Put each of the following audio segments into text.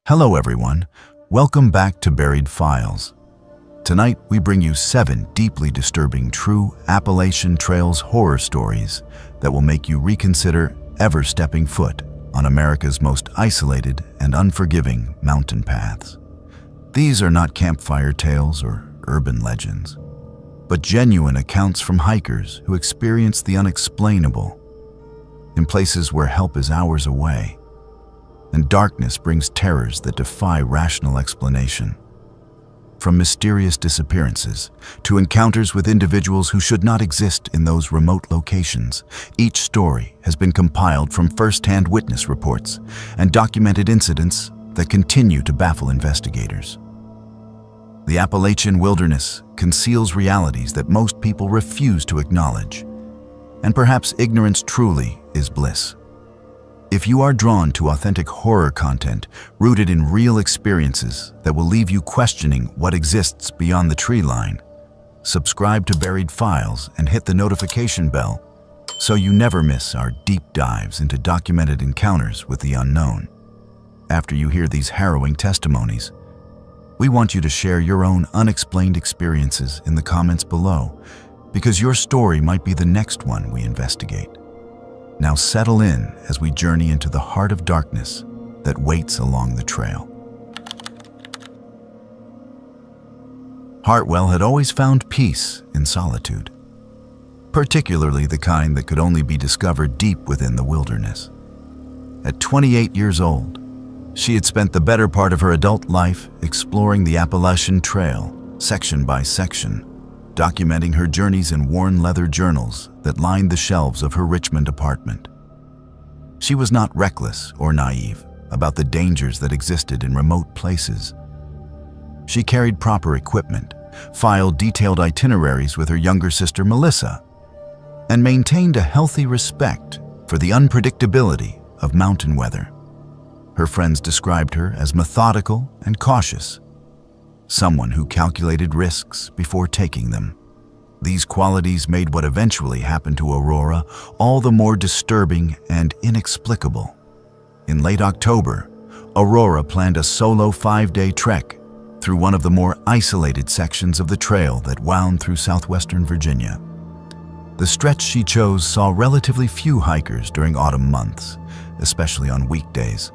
Hello everyone, welcome back to Buried Files. Tonight we bring you 7 deeply disturbing true Appalachian Trails horror stories that will make you reconsider ever stepping foot on America's most isolated and unforgiving mountain paths. These are not campfire tales or urban legends, but genuine accounts from hikers who experience the unexplainable in places where help is hours away, and darkness brings terrors that defy rational explanation. From mysterious disappearances to encounters with individuals who should not exist in those remote locations, each story has been compiled from first-hand witness reports and documented incidents that continue to baffle investigators. The Appalachian wilderness conceals realities that most people refuse to acknowledge, and perhaps ignorance truly is bliss. If you are drawn to authentic horror content rooted in real experiences that will leave you questioning what exists beyond the tree line, subscribe to Buried Files and hit the notification bell so you never miss our deep dives into documented encounters with the unknown. After you hear these harrowing testimonies, we want you to share your own unexplained experiences in the comments below, because your story might be the next one we investigate. Now settle in as we journey into the heart of darkness that waits along the trail. Hartwell had always found peace in solitude, particularly the kind that could only be discovered deep within the wilderness. At 28 years old, she had spent the better part of her adult life exploring the Appalachian Trail, section by section, documenting her journeys in worn leather journals that lined the shelves of her Richmond apartment. She was not reckless or naive about the dangers that existed in remote places. She carried proper equipment, filed detailed itineraries with her younger sister Melissa, and maintained a healthy respect for the unpredictability of mountain weather. Her friends described her as methodical and cautious, someone who calculated risks before taking them. These qualities made what eventually happened to Aurora all the more disturbing and inexplicable. In late October, Aurora planned a solo 5-day trek through one of the more isolated sections of the trail that wound through southwestern Virginia. The stretch she chose saw relatively few hikers during autumn months, especially on weekdays,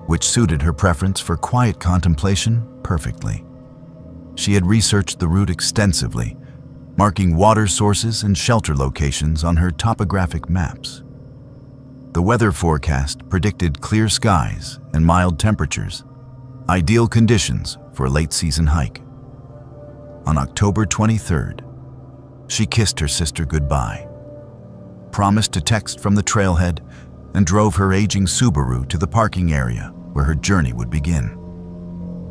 which suited her preference for quiet contemplation perfectly. She had researched the route extensively, marking water sources and shelter locations on her topographic maps. The weather forecast predicted clear skies and mild temperatures, ideal conditions for a late-season hike. On October 23rd, she kissed her sister goodbye, promised to text from the trailhead, and drove her aging Subaru to the parking area where her journey would begin.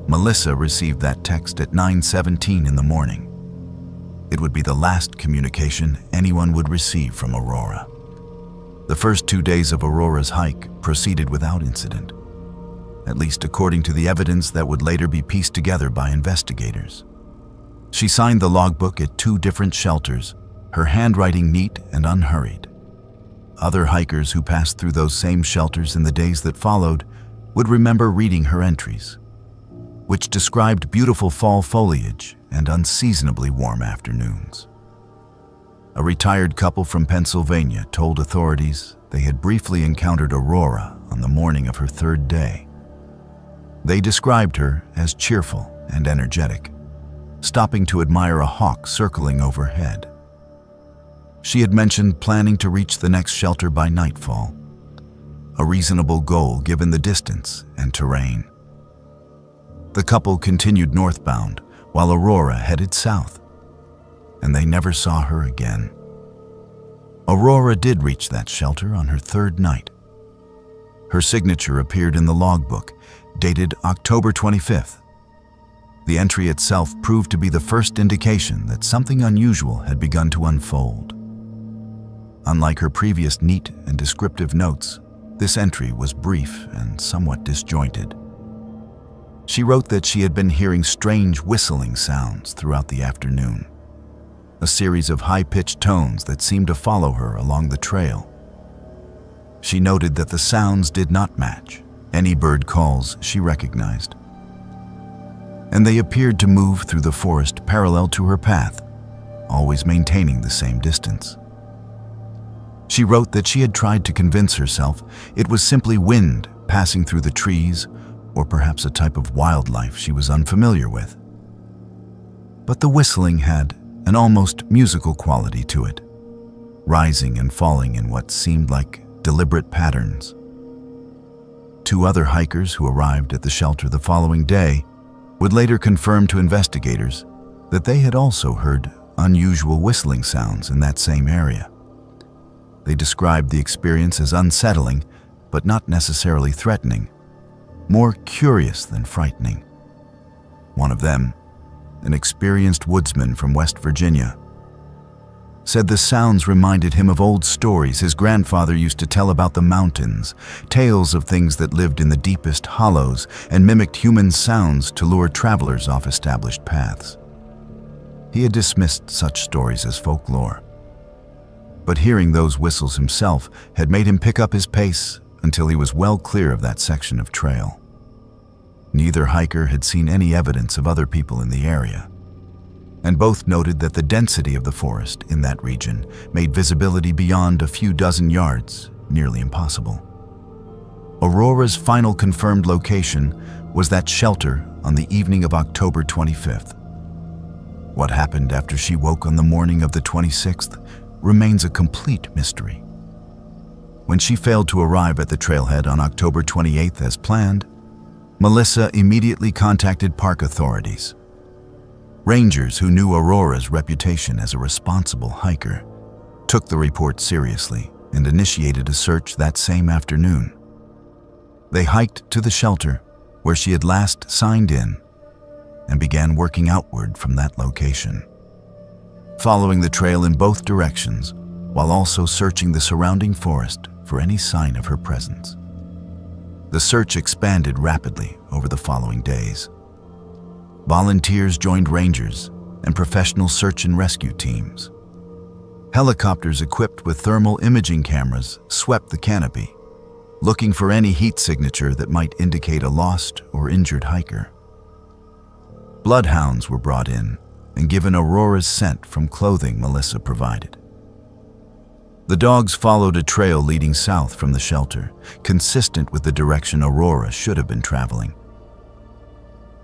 Melissa received that text at 9:17 in the morning. It would be the last communication anyone would receive from Aurora. The first 2 days of Aurora's hike proceeded without incident, at least according to the evidence that would later be pieced together by investigators. She signed the logbook at 2 different shelters, her handwriting neat and unhurried. Other hikers who passed through those same shelters in the days that followed would remember reading her entries, which described beautiful fall foliage and unseasonably warm afternoons. A retired couple from Pennsylvania told authorities they had briefly encountered Aurora on the morning of her 3rd day. They described her as cheerful and energetic, stopping to admire a hawk circling overhead. She had mentioned planning to reach the next shelter by nightfall, a reasonable goal given the distance and terrain. The couple continued northbound while Aurora headed south, and they never saw her again. Aurora did reach that shelter on her 3rd night. Her signature appeared in the logbook, dated October 25th. The entry itself proved to be the first indication that something unusual had begun to unfold. Unlike her previous neat and descriptive notes, this entry was brief and somewhat disjointed. She wrote that she had been hearing strange whistling sounds throughout the afternoon, a series of high-pitched tones that seemed to follow her along the trail. She noted that the sounds did not match Any bird calls she recognized. And they appeared to move through the forest parallel to her path, always maintaining the same distance. She wrote that she had tried to convince herself it was simply wind passing through the trees, or perhaps a type of wildlife she was unfamiliar with. But the whistling had an almost musical quality to it, rising and falling in what seemed like deliberate patterns. Two other hikers who arrived at the shelter the following day would later confirm to investigators that they had also heard unusual whistling sounds in that same area. They described the experience as unsettling, but not necessarily threatening, more curious than frightening. One of them, an experienced woodsman from West Virginia, said the sounds reminded him of old stories his grandfather used to tell about the mountains, tales of things that lived in the deepest hollows and mimicked human sounds to lure travelers off established paths. He had dismissed such stories as folklore, but hearing those whistles himself had made him pick up his pace until he was well clear of that section of trail. Neither hiker had seen any evidence of other people in the area, and both noted that the density of the forest in that region made visibility beyond a few dozen yards nearly impossible. Aurora's final confirmed location was that shelter on the evening of October 25th. What happened after she woke on the morning of the 26th remains a complete mystery. When she failed to arrive at the trailhead on October 28th as planned, Melissa immediately contacted park authorities. Rangers who knew Aurora's reputation as a responsible hiker took the report seriously and initiated a search that same afternoon. They hiked to the shelter where she had last signed in and began working outward from that location, following the trail in both directions while also searching the surrounding forest for any sign of her presence. The search expanded rapidly over the following days. Volunteers joined rangers and professional search and rescue teams. Helicopters equipped with thermal imaging cameras swept the canopy, looking for any heat signature that might indicate a lost or injured hiker. Bloodhounds were brought in and given Aurora's scent from clothing Melissa provided. The dogs followed a trail leading south from the shelter, consistent with the direction Aurora should have been traveling.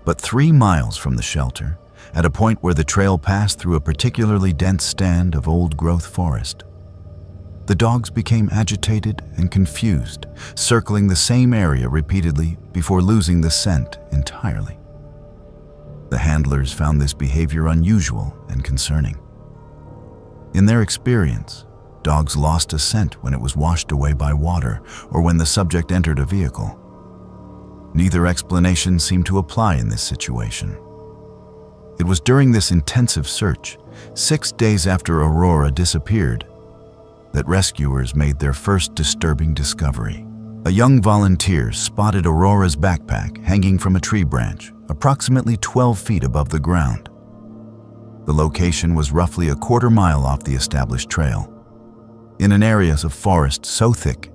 But 3 miles from the shelter, at a point where the trail passed through a particularly dense stand of old-growth forest, the dogs became agitated and confused, circling the same area repeatedly before losing the scent entirely. The handlers found this behavior unusual and concerning. In their experience, dogs lost a scent when it was washed away by water or when the subject entered a vehicle. Neither explanation seemed to apply in this situation. It was during this intensive search, 6 days after Aurora disappeared, that rescuers made their first disturbing discovery. A young volunteer spotted Aurora's backpack hanging from a tree branch, approximately 12 feet above the ground. The location was roughly a quarter mile off the established trail, in an area of forest so thick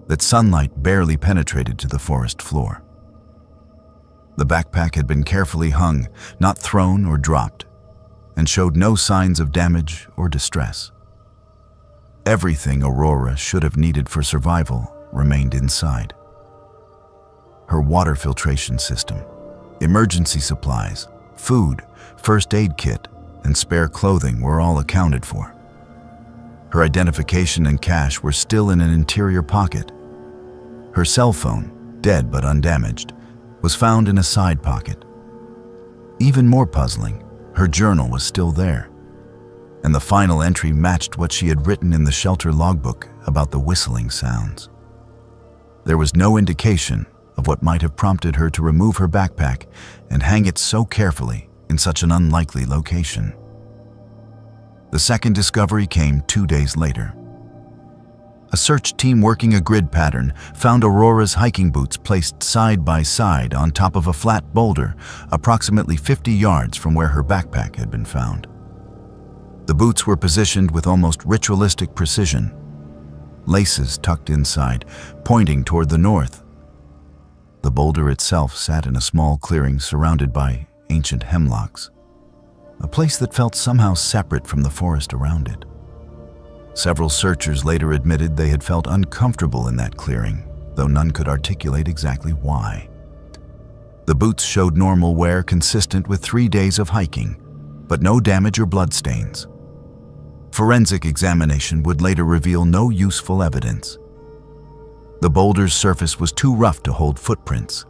that sunlight barely penetrated to the forest floor. The backpack had been carefully hung, not thrown or dropped, and showed no signs of damage or distress. Everything Aurora should have needed for survival remained inside. Her water filtration system, emergency supplies, food, first aid kit, and spare clothing were all accounted for. Her identification and cash were still in an interior pocket. Her cell phone, dead but undamaged, was found in a side pocket. Even more puzzling, her journal was still there, and the final entry matched what she had written in the shelter logbook about the whistling sounds. There was no indication of what might have prompted her to remove her backpack and hang it so carefully in such an unlikely location. The second discovery came 2 days later. A search team working a grid pattern found Aurora's hiking boots placed side by side on top of a flat boulder, approximately 50 yards from where her backpack had been found. The boots were positioned with almost ritualistic precision, laces tucked inside, pointing toward the north. The boulder itself sat in a small clearing surrounded by ancient hemlocks, a place that felt somehow separate from the forest around it. Several searchers later admitted they had felt uncomfortable in that clearing, though none could articulate exactly why. The boots showed normal wear consistent with 3 days of hiking, but no damage or bloodstains. Forensic examination would later reveal no useful evidence. The boulder's surface was too rough to hold footprints,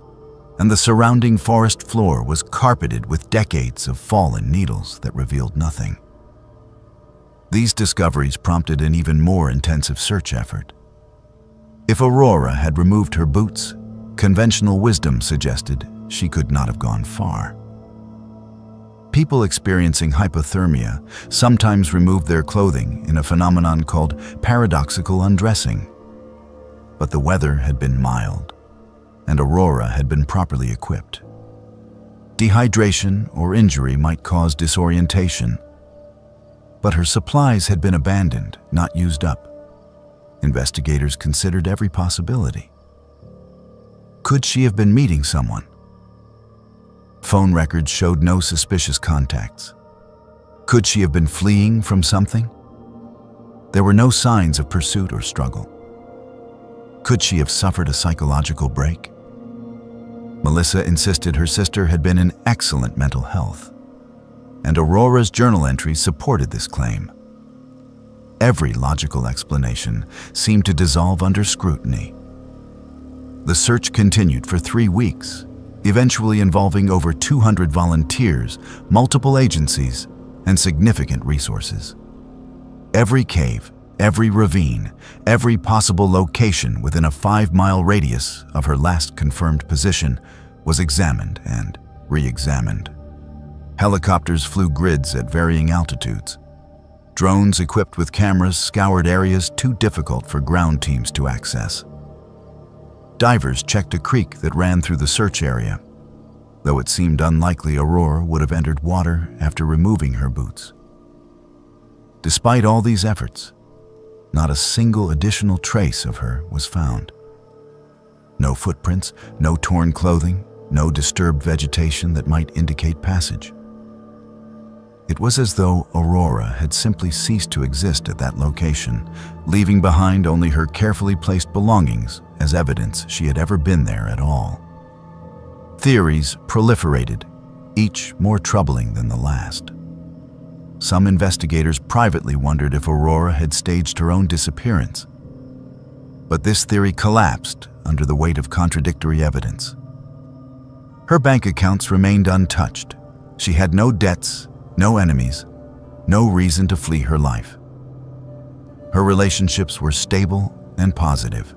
and the surrounding forest floor was carpeted with decades of fallen needles that revealed nothing. These discoveries prompted an even more intensive search effort. If Aurora had removed her boots, conventional wisdom suggested she could not have gone far. People experiencing hypothermia sometimes remove their clothing in a phenomenon called paradoxical undressing. But the weather had been mild, and Aurora had been properly equipped. Dehydration or injury might cause disorientation, but her supplies had been abandoned, not used up. Investigators considered every possibility. Could she have been meeting someone? Phone records showed no suspicious contacts. Could she have been fleeing from something? There were no signs of pursuit or struggle. Could she have suffered a psychological break? Melissa insisted her sister had been in excellent mental health, and Aurora's journal entries supported this claim. Every logical explanation seemed to dissolve under scrutiny. The search continued for 3 weeks, eventually involving over 200 volunteers, multiple agencies, and significant resources. Every cave, every ravine, every possible location within a 5-mile radius of her last confirmed position was examined and re-examined. Helicopters flew grids at varying altitudes. Drones equipped with cameras scoured areas too difficult for ground teams to access. Divers checked a creek that ran through the search area, though it seemed unlikely Aurora would have entered water after removing her boots. Despite all these efforts, not a single additional trace of her was found. No footprints, no torn clothing, no disturbed vegetation that might indicate passage. It was as though Aurora had simply ceased to exist at that location, leaving behind only her carefully placed belongings as evidence she had ever been there at all. Theories proliferated, each more troubling than the last. Some investigators privately wondered if Aurora had staged her own disappearance. But this theory collapsed under the weight of contradictory evidence. Her bank accounts remained untouched. She had no debts, no enemies, no reason to flee her life. Her relationships were stable and positive.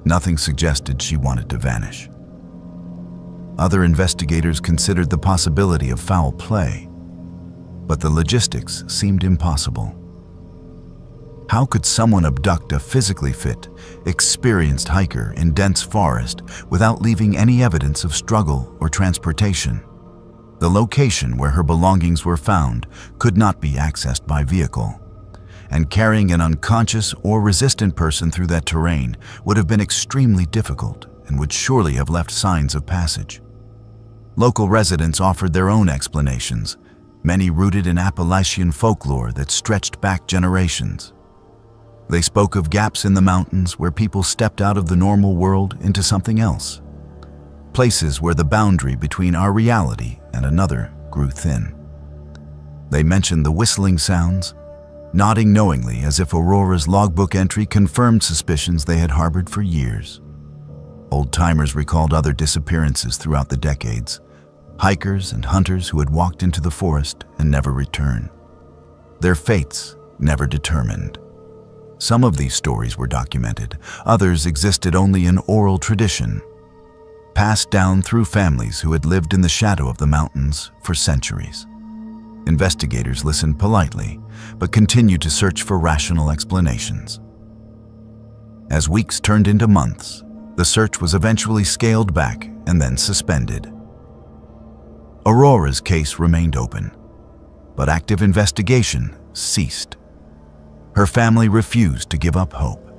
Nothing suggested she wanted to vanish. Other investigators considered the possibility of foul play, but the logistics seemed impossible. How could someone abduct a physically fit, experienced hiker in dense forest without leaving any evidence of struggle or transportation? The location where her belongings were found could not be accessed by vehicle, and carrying an unconscious or resistant person through that terrain would have been extremely difficult and would surely have left signs of passage. Local residents offered their own explanations, many rooted in Appalachian folklore that stretched back generations. They spoke of gaps in the mountains where people stepped out of the normal world into something else, places where the boundary between our reality and another grew thin. They mentioned the whistling sounds, nodding knowingly as if Aurora's logbook entry confirmed suspicions they had harbored for years. Old-timers recalled other disappearances throughout the decades, hikers and hunters who had walked into the forest and never returned. Their fates never determined. Some of these stories were documented, others existed only in oral tradition, passed down through families who had lived in the shadow of the mountains for centuries. Investigators listened politely, but continued to search for rational explanations. As weeks turned into months, the search was eventually scaled back and then suspended. Aurora's case remained open, but active investigation ceased. Her family refused to give up hope.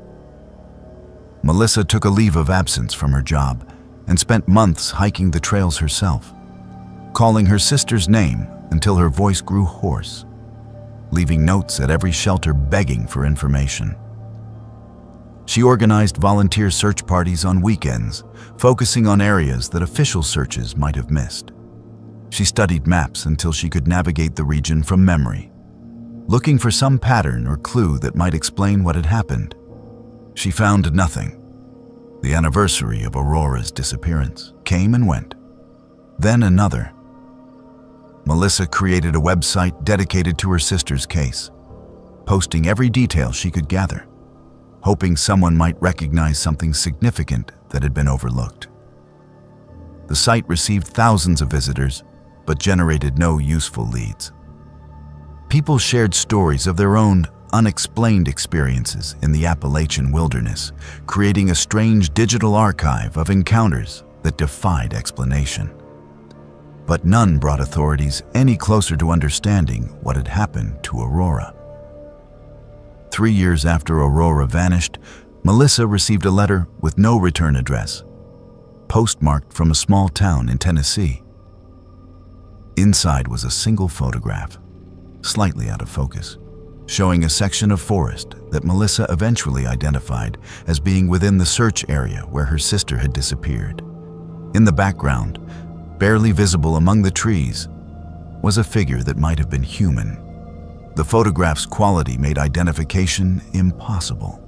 Melissa took a leave of absence from her job, and spent months hiking the trails herself, calling her sister's name until her voice grew hoarse, leaving notes at every shelter begging for information. She organized volunteer search parties on weekends, focusing on areas that official searches might have missed. She studied maps until she could navigate the region from memory, looking for some pattern or clue that might explain what had happened. She found nothing. The anniversary of Aurora's disappearance came and went. Then another. Melissa created a website dedicated to her sister's case, posting every detail she could gather, hoping someone might recognize something significant that had been overlooked. The site received thousands of visitors, but generated no useful leads. People shared stories of their own unexplained experiences in the Appalachian wilderness, creating a strange digital archive of encounters that defied explanation. But none brought authorities any closer to understanding what had happened to Aurora. 3 years after Aurora vanished, Melissa received a letter with no return address, postmarked from a small town in Tennessee. Inside was a single photograph, slightly out of focus, showing a section of forest that Melissa eventually identified as being within the search area where her sister had disappeared. In the background, barely visible among the trees, was a figure that might have been human. The photograph's quality made identification impossible,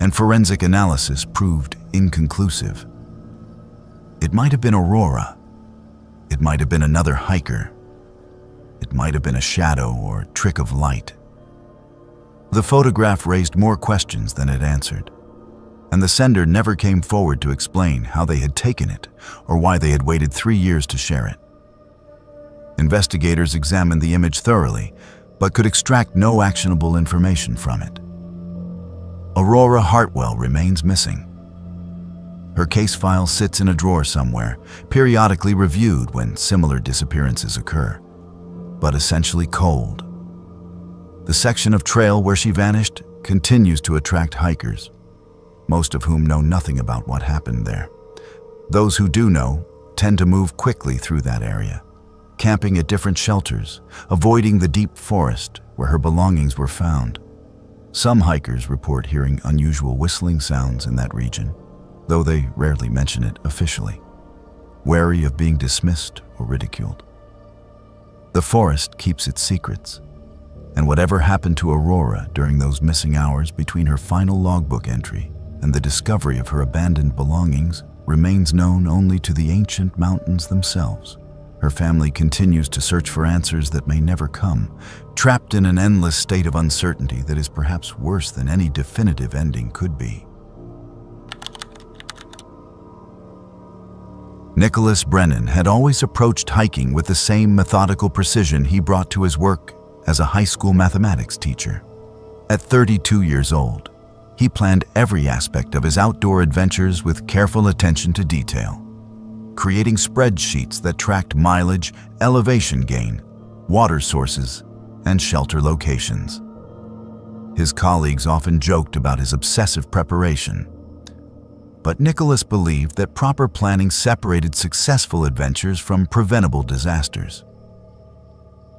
and forensic analysis proved inconclusive. It might have been Aurora. It might have been another hiker. It might have been a shadow or trick of light. The photograph raised more questions than it answered, and the sender never came forward to explain how they had taken it or why they had waited 3 years to share it. Investigators examined the image thoroughly, but could extract no actionable information from it. Aurora Hartwell remains missing. Her case file sits in a drawer somewhere, periodically reviewed when similar disappearances occur, but essentially cold. The section of trail where she vanished continues to attract hikers, most of whom know nothing about what happened there. Those who do know tend to move quickly through that area, camping at different shelters, avoiding the deep forest where her belongings were found. Some hikers report hearing unusual whistling sounds in that region, though they rarely mention it officially, wary of being dismissed or ridiculed. The forest keeps its secrets, and whatever happened to Aurora during those missing hours between her final logbook entry and the discovery of her abandoned belongings remains known only to the ancient mountains themselves. Her family continues to search for answers that may never come, trapped in an endless state of uncertainty that is perhaps worse than any definitive ending could be. Nicholas Brennan had always approached hiking with the same methodical precision he brought to his work as a high school mathematics teacher. At 32 years old, he planned every aspect of his outdoor adventures with careful attention to detail, creating spreadsheets that tracked mileage, elevation gain, water sources, and shelter locations. His colleagues often joked about his obsessive preparation, but Nicholas believed that proper planning separated successful adventures from preventable disasters.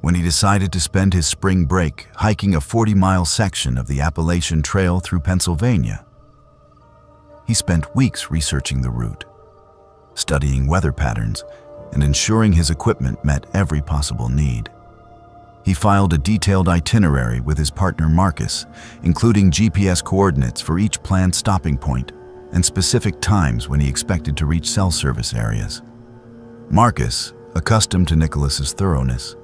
When he decided to spend his spring break hiking a 40-mile section of the Appalachian Trail through Pennsylvania, he spent weeks researching the route, studying weather patterns, and ensuring his equipment met every possible need. He filed a detailed itinerary with his partner Marcus, including GPS coordinates for each planned stopping point and specific times when he expected to reach cell service areas. Marcus, accustomed to Nicholas's thoroughness,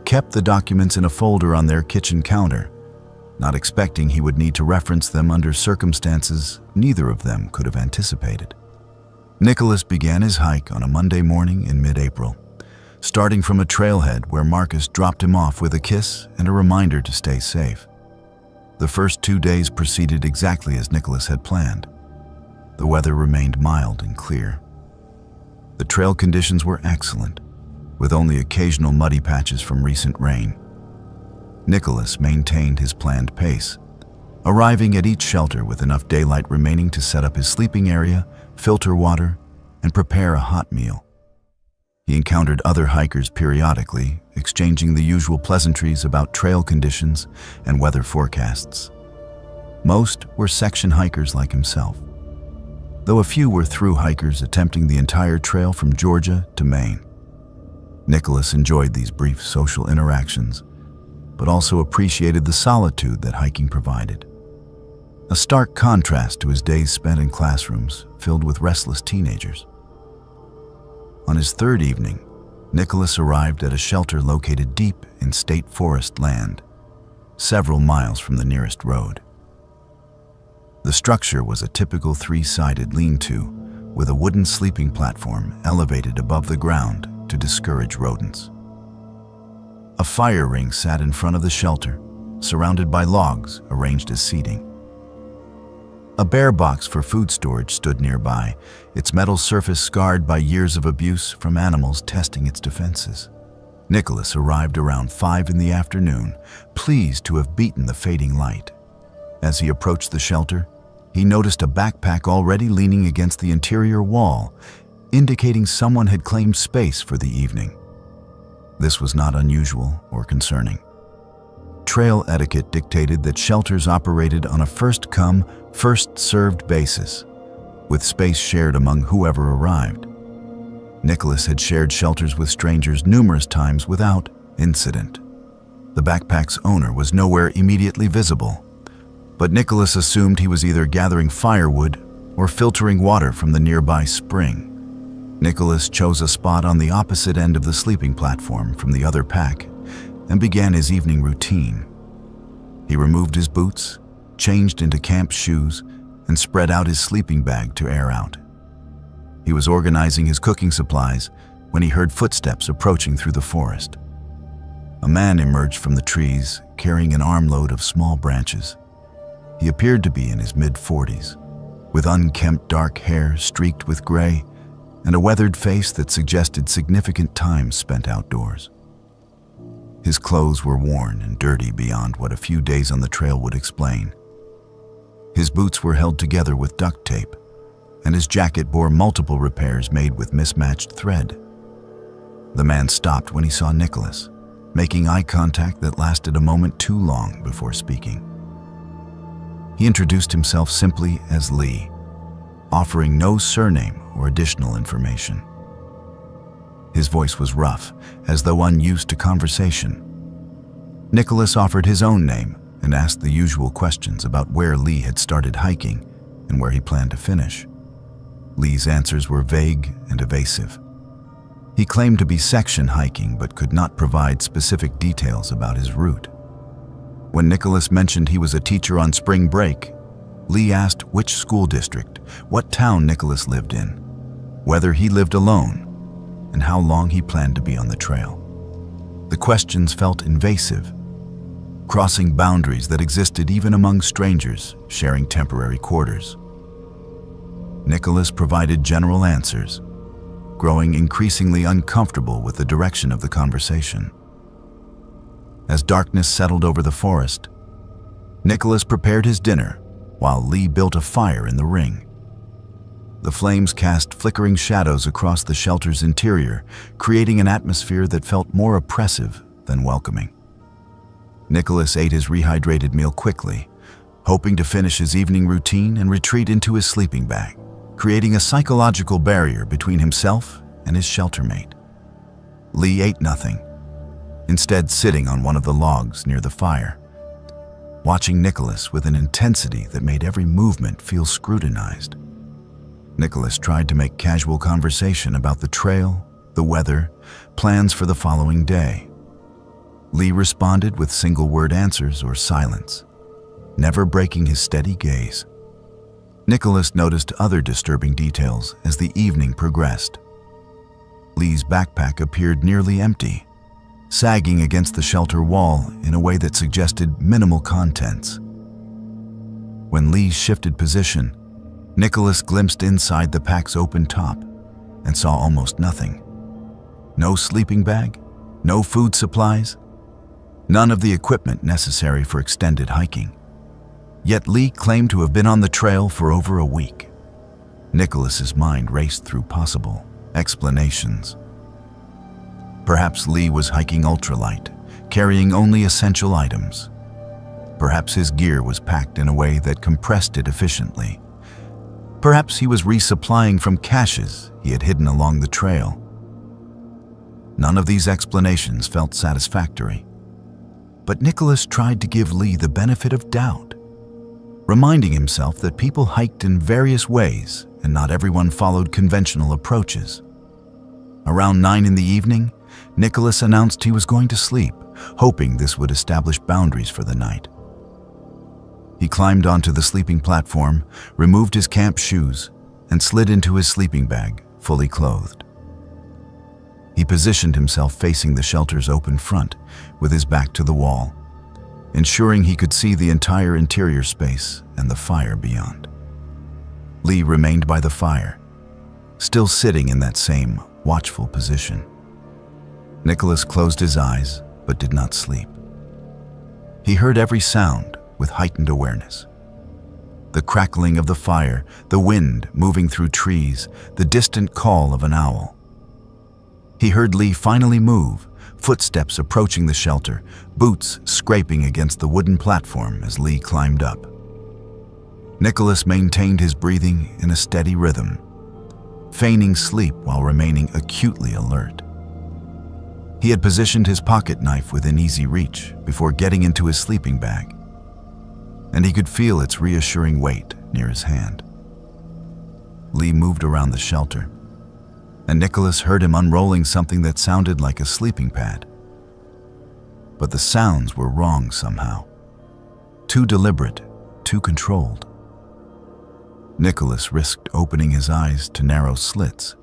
kept the documents in a folder on their kitchen counter, not expecting he would need to reference them under circumstances neither of them could have anticipated. Nicholas began his hike on a Monday morning in mid-April, starting from a trailhead where Marcus dropped him off with a kiss and a reminder to stay safe. The first 2 days proceeded exactly as Nicholas had planned. The weather remained mild and clear. The trail conditions were excellent, with only occasional muddy patches from recent rain. Nicholas maintained his planned pace, arriving at each shelter with enough daylight remaining to set up his sleeping area, filter water, and prepare a hot meal. He encountered other hikers periodically, exchanging the usual pleasantries about trail conditions and weather forecasts. Most were section hikers like himself, though a few were through hikers attempting the entire trail from Georgia to Maine. Nicholas enjoyed these brief social interactions, but also appreciated the solitude that hiking provided. A stark contrast to his days spent in classrooms filled with restless teenagers. On his third evening, Nicholas arrived at a shelter located deep in state forest land, several miles from the nearest road. The structure was a typical three-sided lean-to with a wooden sleeping platform elevated above the ground to discourage rodents. A fire ring sat in front of the shelter, surrounded by logs arranged as seating. A bear box for food storage stood nearby, its metal surface scarred by years of abuse from animals testing its defenses. Nicholas arrived around 5 in the afternoon, pleased to have beaten the fading light. As he approached the shelter, he noticed a backpack already leaning against the interior wall, indicating someone had claimed space for the evening. This was not unusual or concerning. Trail etiquette dictated that shelters operated on a first-come, first-served basis, with space shared among whoever arrived. Nicholas had shared shelters with strangers numerous times without incident. The backpack's owner was nowhere immediately visible, but Nicholas assumed he was either gathering firewood or filtering water from the nearby spring. Nicholas chose a spot on the opposite end of the sleeping platform from the other pack and began his evening routine. He removed his boots, changed into camp shoes, and spread out his sleeping bag to air out. He was organizing his cooking supplies when he heard footsteps approaching through the forest. A man emerged from the trees carrying an armload of small branches. He appeared to be in his mid-40s, with unkempt dark hair streaked with gray and a weathered face that suggested significant time spent outdoors. His clothes were worn and dirty beyond what a few days on the trail would explain. His boots were held together with duct tape, and his jacket bore multiple repairs made with mismatched thread. The man stopped when he saw Nicholas, making eye contact that lasted a moment too long before speaking. He introduced himself simply as Lee, offering no surname or additional information. His voice was rough, as though unused to conversation. Nicholas offered his own name and asked the usual questions about where Lee had started hiking and where he planned to finish. Lee's answers were vague and evasive. He claimed to be section hiking but could not provide specific details about his route. When Nicholas mentioned he was a teacher on spring break, Lee asked which school district, what town Nicholas lived in, whether he lived alone, and how long he planned to be on the trail. The questions felt invasive, crossing boundaries that existed even among strangers sharing temporary quarters. Nicholas provided general answers, growing increasingly uncomfortable with the direction of the conversation. As darkness settled over the forest, Nicholas prepared his dinner while Lee built a fire in the ring. The flames cast flickering shadows across the shelter's interior, creating an atmosphere that felt more oppressive than welcoming. Nicholas ate his rehydrated meal quickly, hoping to finish his evening routine and retreat into his sleeping bag, creating a psychological barrier between himself and his sheltermate. Lee ate nothing, instead sitting on one of the logs near the fire, watching Nicholas with an intensity that made every movement feel scrutinized. Nicholas tried to make casual conversation about the trail, the weather, plans for the following day. Lee responded with single-word answers or silence, never breaking his steady gaze. Nicholas noticed other disturbing details as the evening progressed. Lee's backpack appeared nearly empty, sagging against the shelter wall in a way that suggested minimal contents. When Lee shifted position, Nicholas glimpsed inside the pack's open top and saw almost nothing. No sleeping bag, no food supplies, none of the equipment necessary for extended hiking. Yet Lee claimed to have been on the trail for over a week. Nicholas's mind raced through possible explanations. Perhaps Lee was hiking ultralight, carrying only essential items. Perhaps his gear was packed in a way that compressed it efficiently. Perhaps he was resupplying from caches he had hidden along the trail. None of these explanations felt satisfactory. But Nicholas tried to give Lee the benefit of doubt, reminding himself that people hiked in various ways and not everyone followed conventional approaches. Around 9 in the evening, Nicholas announced he was going to sleep, hoping this would establish boundaries for the night. He climbed onto the sleeping platform, removed his camp shoes, and slid into his sleeping bag, fully clothed. He positioned himself facing the shelter's open front, with his back to the wall, ensuring he could see the entire interior space and the fire beyond. Lee remained by the fire, still sitting in that same watchful position. Nicholas closed his eyes, but did not sleep. He heard every sound with heightened awareness. The crackling of the fire, the wind moving through trees, the distant call of an owl. He heard Lee finally move, footsteps approaching the shelter, boots scraping against the wooden platform as Lee climbed up. Nicholas maintained his breathing in a steady rhythm, feigning sleep while remaining acutely alert. He had positioned his pocket knife within easy reach before getting into his sleeping bag, and he could feel its reassuring weight near his hand. Lee moved around the shelter, and Nicholas heard him unrolling something that sounded like a sleeping pad. But the sounds were wrong somehow. Too deliberate, too controlled. Nicholas risked opening his eyes to narrow slits,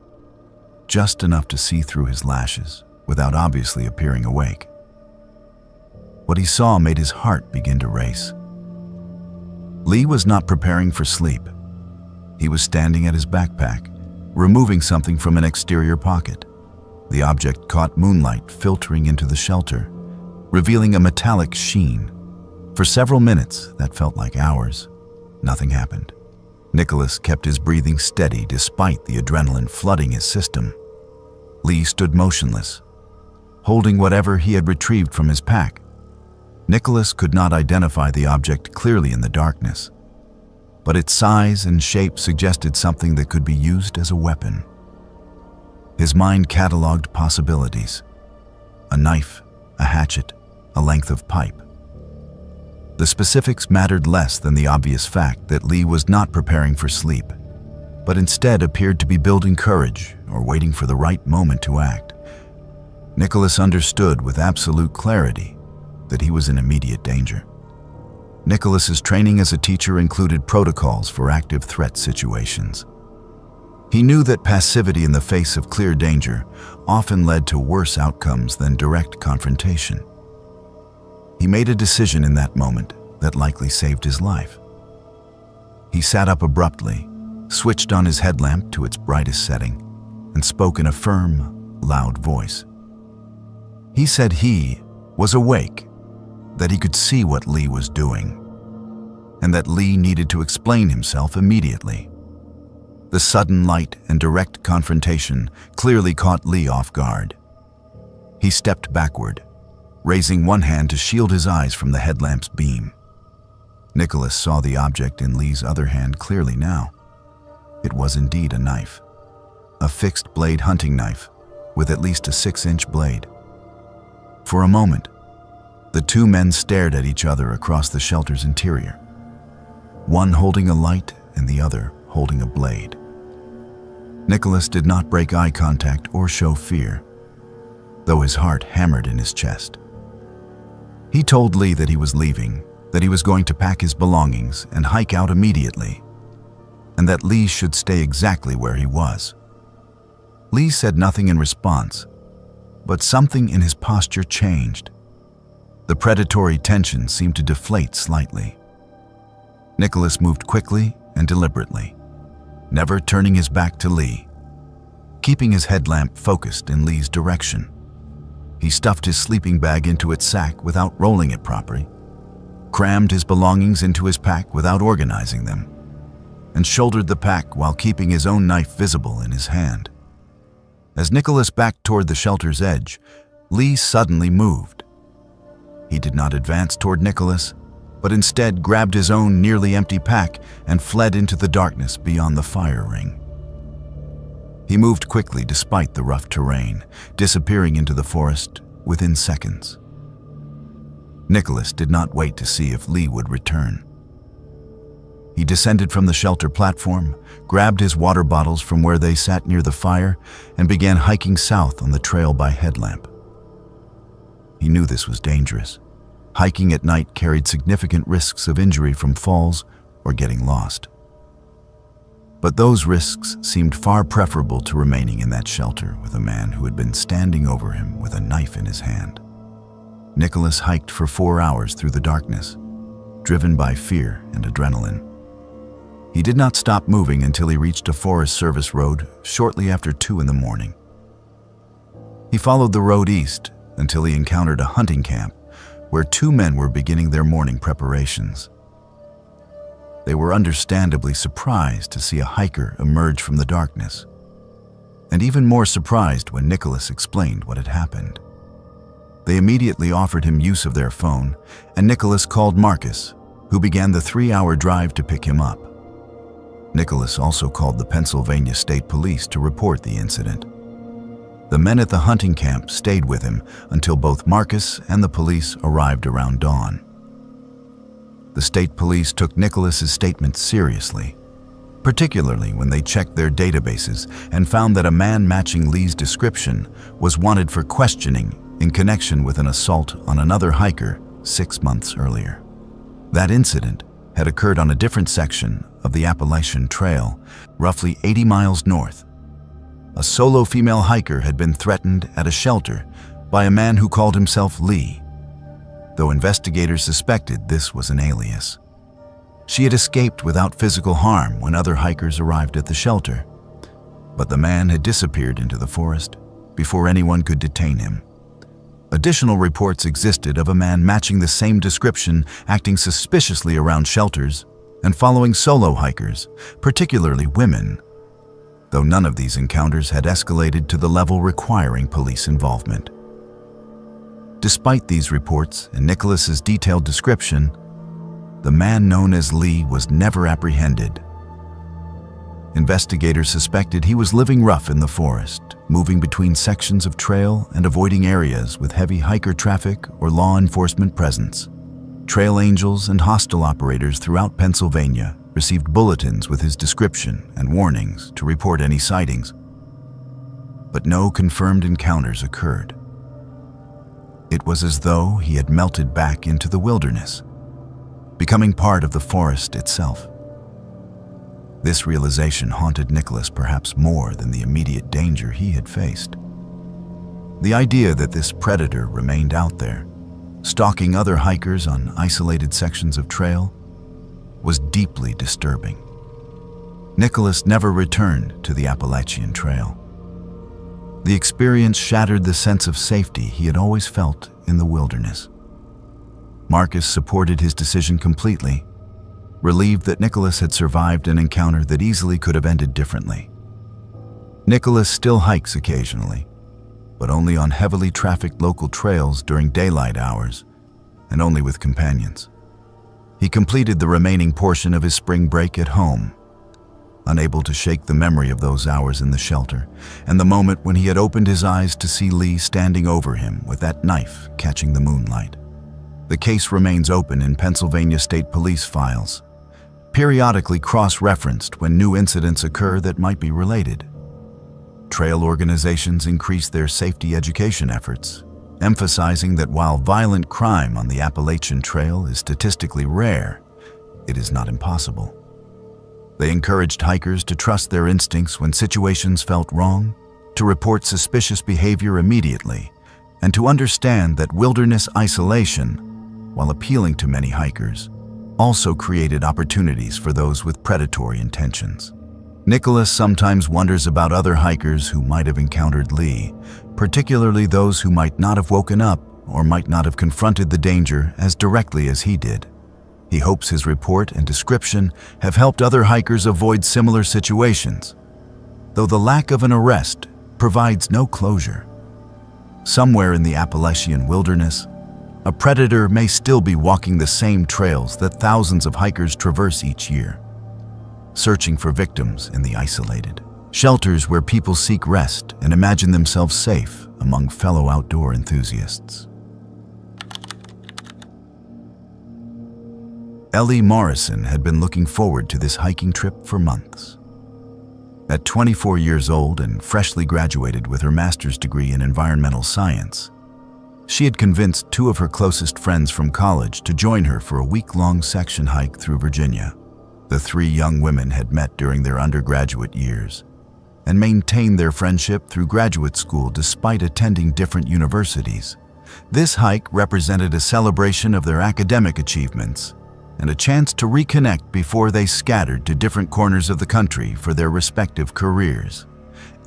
just enough to see through his lashes without obviously appearing awake. What he saw made his heart begin to race. Lee was not preparing for sleep. He was standing at his backpack, removing something from an exterior pocket. The object caught moonlight filtering into the shelter, revealing a metallic sheen. For several minutes, that felt like hours, nothing happened. Nicholas kept his breathing steady despite the adrenaline flooding his system. Lee stood motionless, holding whatever he had retrieved from his pack. Nicholas could not identify the object clearly in the darkness, but its size and shape suggested something that could be used as a weapon. His mind cataloged possibilities: a knife, a hatchet, a length of pipe. The specifics mattered less than the obvious fact that Lee was not preparing for sleep, but instead appeared to be building courage or waiting for the right moment to act. Nicholas understood with absolute clarity that he was in immediate danger. Nicholas's training as a teacher included protocols for active threat situations. He knew that passivity in the face of clear danger often led to worse outcomes than direct confrontation. He made a decision in that moment that likely saved his life. He sat up abruptly, switched on his headlamp to its brightest setting, and spoke in a firm, loud voice. He said he was awake, that he could see what Lee was doing, and that Lee needed to explain himself immediately. The sudden light and direct confrontation clearly caught Lee off guard. He stepped backward, raising one hand to shield his eyes from the headlamp's beam. Nicholas saw the object in Lee's other hand clearly now. It was indeed a knife, a fixed-blade hunting knife with at least a 6-inch blade. For a moment, the two men stared at each other across the shelter's interior, one holding a light and the other holding a blade. Nicholas did not break eye contact or show fear, though his heart hammered in his chest. He told Lee that he was leaving, that he was going to pack his belongings and hike out immediately, and that Lee should stay exactly where he was. Lee said nothing in response, but something in his posture changed. The predatory tension seemed to deflate slightly. Nicholas moved quickly and deliberately, never turning his back to Lee, keeping his headlamp focused in Lee's direction. He stuffed his sleeping bag into its sack without rolling it properly, crammed his belongings into his pack without organizing them. and shouldered the pack while keeping his own knife visible in his hand. As Nicholas backed toward the shelter's edge, Lee suddenly moved. He did not advance toward Nicholas, but instead grabbed his own nearly empty pack and fled into the darkness beyond the fire ring. He moved quickly despite the rough terrain, disappearing into the forest within seconds. Nicholas did not wait to see if Lee would return. He descended from the shelter platform, grabbed his water bottles from where they sat near the fire, and began hiking south on the trail by headlamp. He knew this was dangerous. Hiking at night carried significant risks of injury from falls or getting lost. But those risks seemed far preferable to remaining in that shelter with a man who had been standing over him with a knife in his hand. Nicholas hiked for 4 hours through the darkness, driven by fear and adrenaline. He did not stop moving until he reached a Forest Service road shortly after 2 in the morning. He followed the road east until he encountered a hunting camp where 2 men were beginning their morning preparations. They were understandably surprised to see a hiker emerge from the darkness, and even more surprised when Nicholas explained what had happened. They immediately offered him use of their phone, and Nicholas called Marcus, who began the 3-hour drive to pick him up. Nicholas also called the Pennsylvania State Police to report the incident. The men at the hunting camp stayed with him until both Marcus and the police arrived around dawn. The state police took Nicholas's statement seriously, particularly when they checked their databases and found that a man matching Lee's description was wanted for questioning in connection with an assault on another hiker 6 months earlier. That incident had occurred on a different section of the Appalachian Trail, roughly 80 miles north. A solo female hiker had been threatened at a shelter by a man who called himself Lee, though investigators suspected this was an alias. She had escaped without physical harm when other hikers arrived at the shelter, but the man had disappeared into the forest before anyone could detain him. Additional reports existed of a man matching the same description acting suspiciously around shelters and following solo hikers, particularly women, though none of these encounters had escalated to the level requiring police involvement. Despite these reports and Nicholas's detailed description, the man known as Lee was never apprehended. Investigators suspected he was living rough in the forest, moving between sections of trail and avoiding areas with heavy hiker traffic or law enforcement presence. Trail angels and hostel operators throughout Pennsylvania received bulletins with his description and warnings to report any sightings, but no confirmed encounters occurred. It was as though he had melted back into the wilderness, becoming part of the forest itself. This realization haunted Nicholas perhaps more than the immediate danger he had faced. The idea that this predator remained out there, stalking other hikers on isolated sections of trail, was deeply disturbing. Nicholas never returned to the Appalachian Trail. The experience shattered the sense of safety he had always felt in the wilderness. Marcus supported his decision completely, relieved that Nicholas had survived an encounter that easily could have ended differently. Nicholas still hikes occasionally, but only on heavily trafficked local trails during daylight hours, and only with companions. He completed the remaining portion of his spring break at home, unable to shake the memory of those hours in the shelter and the moment when he had opened his eyes to see Lee standing over him with that knife catching the moonlight. The case remains open in Pennsylvania State Police files, periodically cross-referenced when new incidents occur that might be related. Trail organizations increase their safety education efforts, emphasizing that while violent crime on the Appalachian Trail is statistically rare, it is not impossible. They encouraged hikers to trust their instincts when situations felt wrong, to report suspicious behavior immediately, and to understand that wilderness isolation, while appealing to many hikers, also created opportunities for those with predatory intentions. Nicholas sometimes wonders about other hikers who might have encountered Lee, particularly those who might not have woken up or might not have confronted the danger as directly as he did. He hopes his report and description have helped other hikers avoid similar situations, though the lack of an arrest provides no closure. Somewhere in the Appalachian wilderness, a predator may still be walking the same trails that thousands of hikers traverse each year, searching for victims in the isolated shelters where people seek rest and imagine themselves safe among fellow outdoor enthusiasts. Ellie Morrison had been looking forward to this hiking trip for months. At 24 years old and freshly graduated with her master's degree in environmental science, she had convinced two of her closest friends from college to join her for a week-long section hike through Virginia. The three young women had met during their undergraduate years and maintained their friendship through graduate school despite attending different universities. This hike represented a celebration of their academic achievements and a chance to reconnect before they scattered to different corners of the country for their respective careers.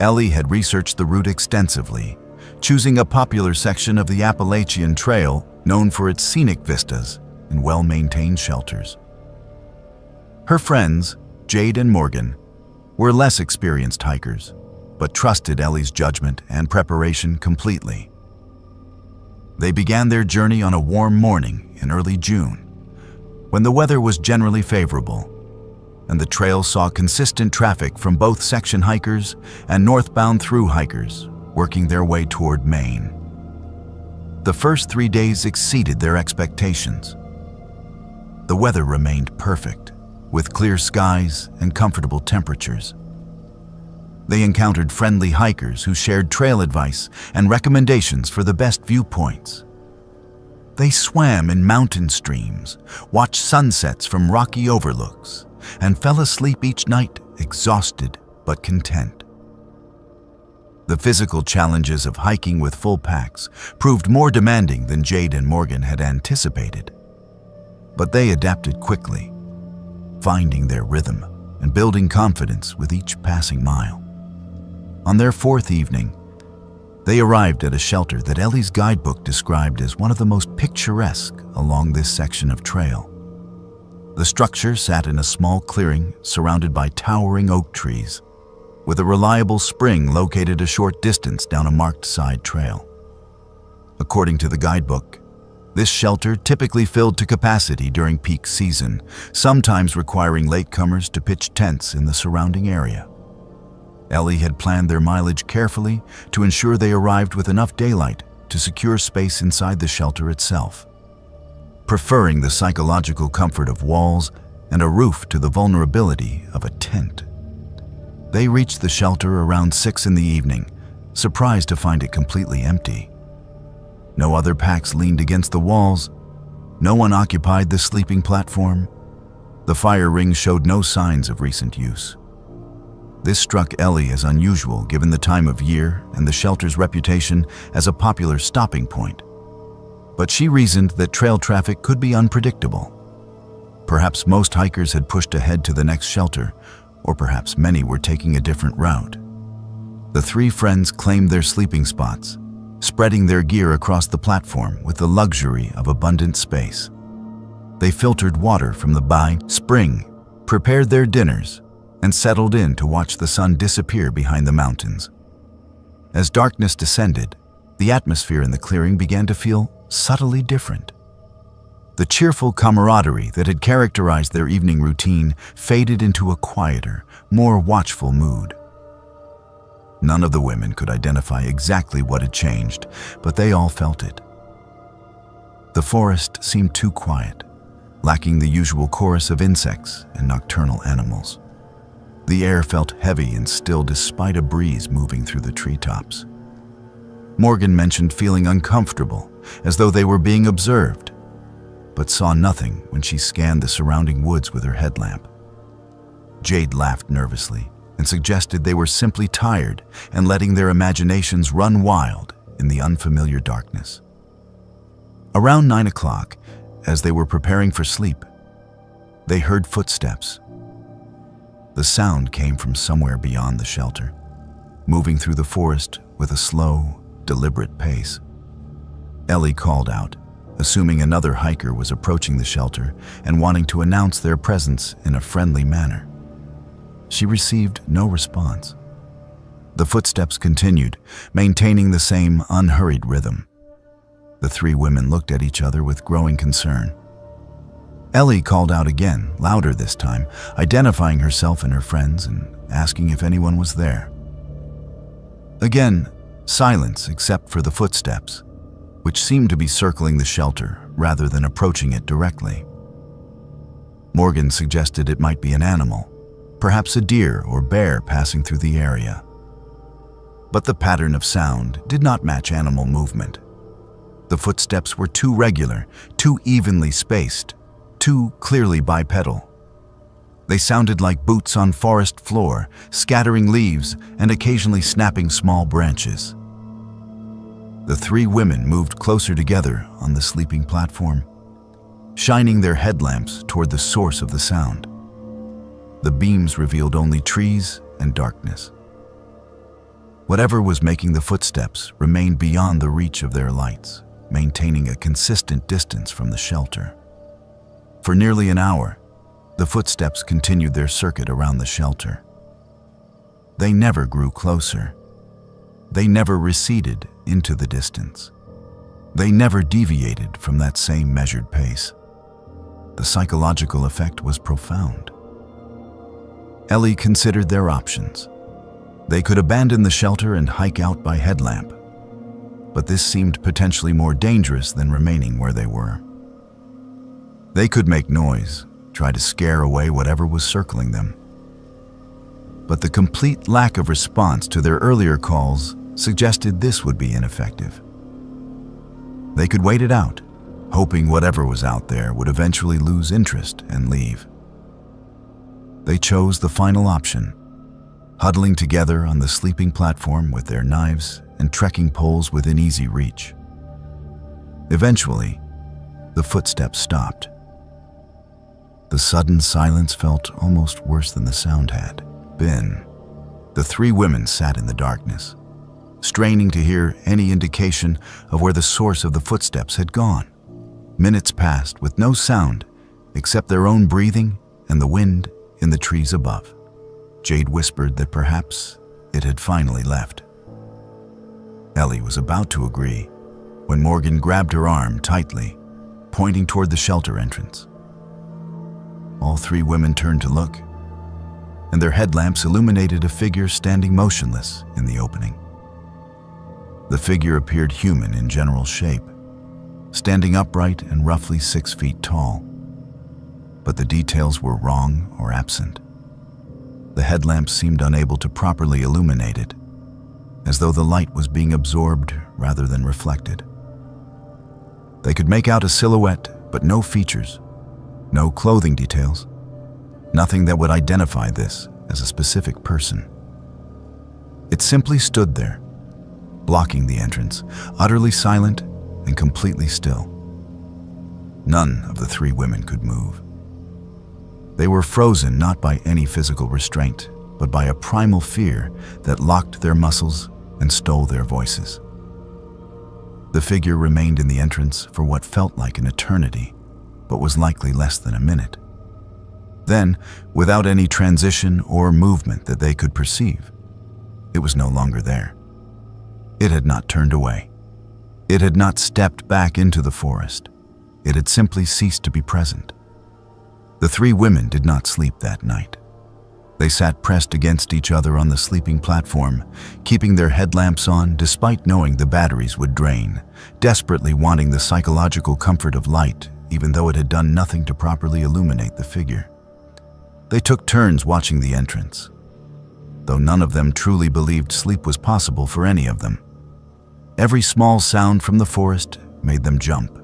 Ellie had researched the route extensively, choosing a popular section of the Appalachian Trail known for its scenic vistas and well-maintained shelters. Her friends, Jade and Morgan, were less experienced hikers, but trusted Ellie's judgment and preparation completely. They began their journey on a warm morning in early June, when the weather was generally favorable, and the trail saw consistent traffic from both section hikers and northbound through hikers working their way toward Maine. The first 3 days exceeded their expectations. The weather remained perfect, with clear skies and comfortable temperatures. They encountered friendly hikers who shared trail advice and recommendations for the best viewpoints. They swam in mountain streams, watched sunsets from rocky overlooks, and fell asleep each night exhausted but content. The physical challenges of hiking with full packs proved more demanding than Jade and Morgan had anticipated. But they adapted quickly, finding their rhythm and building confidence with each passing mile. On their fourth evening, they arrived at a shelter that Ellie's guidebook described as one of the most picturesque along this section of trail. The structure sat in a small clearing surrounded by towering oak trees, with a reliable spring located a short distance down a marked side trail. According to the guidebook, this shelter typically filled to capacity during peak season, sometimes requiring latecomers to pitch tents in the surrounding area. Ellie had planned their mileage carefully to ensure they arrived with enough daylight to secure space inside the shelter itself, preferring the psychological comfort of walls and a roof to the vulnerability of a tent. They reached the shelter around 6 in the evening, surprised to find it completely empty. No other packs leaned against the walls. No one occupied the sleeping platform. The fire ring showed no signs of recent use. This struck Ellie as unusual given the time of year and the shelter's reputation as a popular stopping point. But she reasoned that trail traffic could be unpredictable. Perhaps most hikers had pushed ahead to the next shelter, or perhaps many were taking a different route. The three friends claimed their sleeping spots, spreading their gear across the platform with the luxury of abundant space. They filtered water from the spring, prepared their dinners, and settled in to watch the sun disappear behind the mountains. As darkness descended, the atmosphere in the clearing began to feel subtly different. The cheerful camaraderie that had characterized their evening routine faded into a quieter, more watchful mood. None of the women could identify exactly what had changed, but they all felt it. The forest seemed too quiet, lacking the usual chorus of insects and nocturnal animals. The air felt heavy and still despite a breeze moving through the treetops. Morgan mentioned feeling uncomfortable, as though they were being observed, but saw nothing when she scanned the surrounding woods with her headlamp. Jade laughed nervously and suggested they were simply tired and letting their imaginations run wild in the unfamiliar darkness. Around 9 o'clock, as they were preparing for sleep, they heard footsteps. The sound came from somewhere beyond the shelter, moving through the forest with a slow, deliberate pace. Ellie called out, assuming another hiker was approaching the shelter and wanting to announce their presence in a friendly manner. She received no response. The footsteps continued, maintaining the same unhurried rhythm. The three women looked at each other with growing concern. Ellie called out again, louder this time, identifying herself and her friends and asking if anyone was there. Again, silence except for the footsteps, which seemed to be circling the shelter rather than approaching it directly. Morgan suggested it might be an animal, perhaps a deer or bear passing through the area. But the pattern of sound did not match animal movement. The footsteps were too regular, too evenly spaced, too clearly bipedal. They sounded like boots on forest floor, scattering leaves and occasionally snapping small branches. The three women moved closer together on the sleeping platform, shining their headlamps toward the source of the sound. The beams revealed only trees and darkness. Whatever was making the footsteps remained beyond the reach of their lights, maintaining a consistent distance from the shelter. For nearly an hour, the footsteps continued their circuit around the shelter. They never grew closer. They never receded into the distance. They never deviated from that same measured pace. The psychological effect was profound. Ellie considered their options. They could abandon the shelter and hike out by headlamp, but this seemed potentially more dangerous than remaining where they were. They could make noise, try to scare away whatever was circling them. But the complete lack of response to their earlier calls suggested this would be ineffective. They could wait it out, hoping whatever was out there would eventually lose interest and leave. They chose the final option, huddling together on the sleeping platform with their knives and trekking poles within easy reach. Eventually, the footsteps stopped. The sudden silence felt almost worse than the sound had been. The three women sat in the darkness, straining to hear any indication of where the source of the footsteps had gone. Minutes passed with no sound except their own breathing and the wind in the trees above. Jade whispered that perhaps it had finally left. Ellie was about to agree when Morgan grabbed her arm tightly, pointing toward the shelter entrance. All three women turned to look, and their headlamps illuminated a figure standing motionless in the opening. The figure appeared human in general shape, standing upright and roughly 6 feet tall. But the details were wrong or absent. The headlamps seemed unable to properly illuminate it, as though the light was being absorbed rather than reflected. They could make out a silhouette, but no features, no clothing details, nothing that would identify this as a specific person. It simply stood there, blocking the entrance, utterly silent and completely still. None of the three women could move. They were frozen not by any physical restraint, but by a primal fear that locked their muscles and stole their voices. The figure remained in the entrance for what felt like an eternity, but was likely less than a minute. Then, without any transition or movement that they could perceive, it was no longer there. It had not turned away. It had not stepped back into the forest. It had simply ceased to be present. The three women did not sleep that night. They sat pressed against each other on the sleeping platform, keeping their headlamps on despite knowing the batteries would drain, desperately wanting the psychological comfort of light, even though it had done nothing to properly illuminate the figure. They took turns watching the entrance, though none of them truly believed sleep was possible for any of them. Every small sound from the forest made them jump.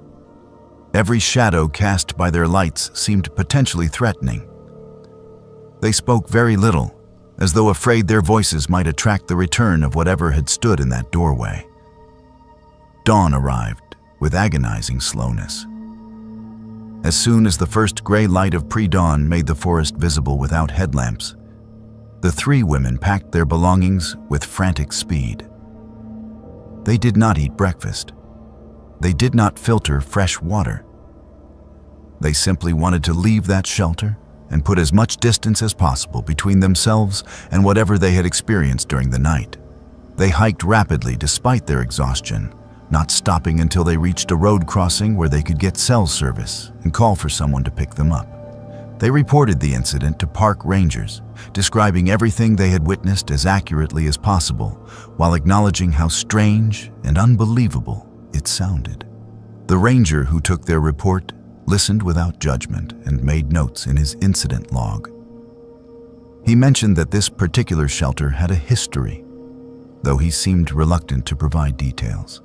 Every shadow cast by their lights seemed potentially threatening. They spoke very little, as though afraid their voices might attract the return of whatever had stood in that doorway. Dawn arrived with agonizing slowness. As soon as the first gray light of pre-dawn made the forest visible without headlamps, the three women packed their belongings with frantic speed. They did not eat breakfast. They did not filter fresh water. They simply wanted to leave that shelter and put as much distance as possible between themselves and whatever they had experienced during the night. They hiked rapidly despite their exhaustion, not stopping until they reached a road crossing where they could get cell service and call for someone to pick them up. They reported the incident to park rangers, describing everything they had witnessed as accurately as possible, while acknowledging how strange and unbelievable it sounded. The ranger who took their report listened without judgment and made notes in his incident log. He mentioned that this particular shelter had a history, though he seemed reluctant to provide details.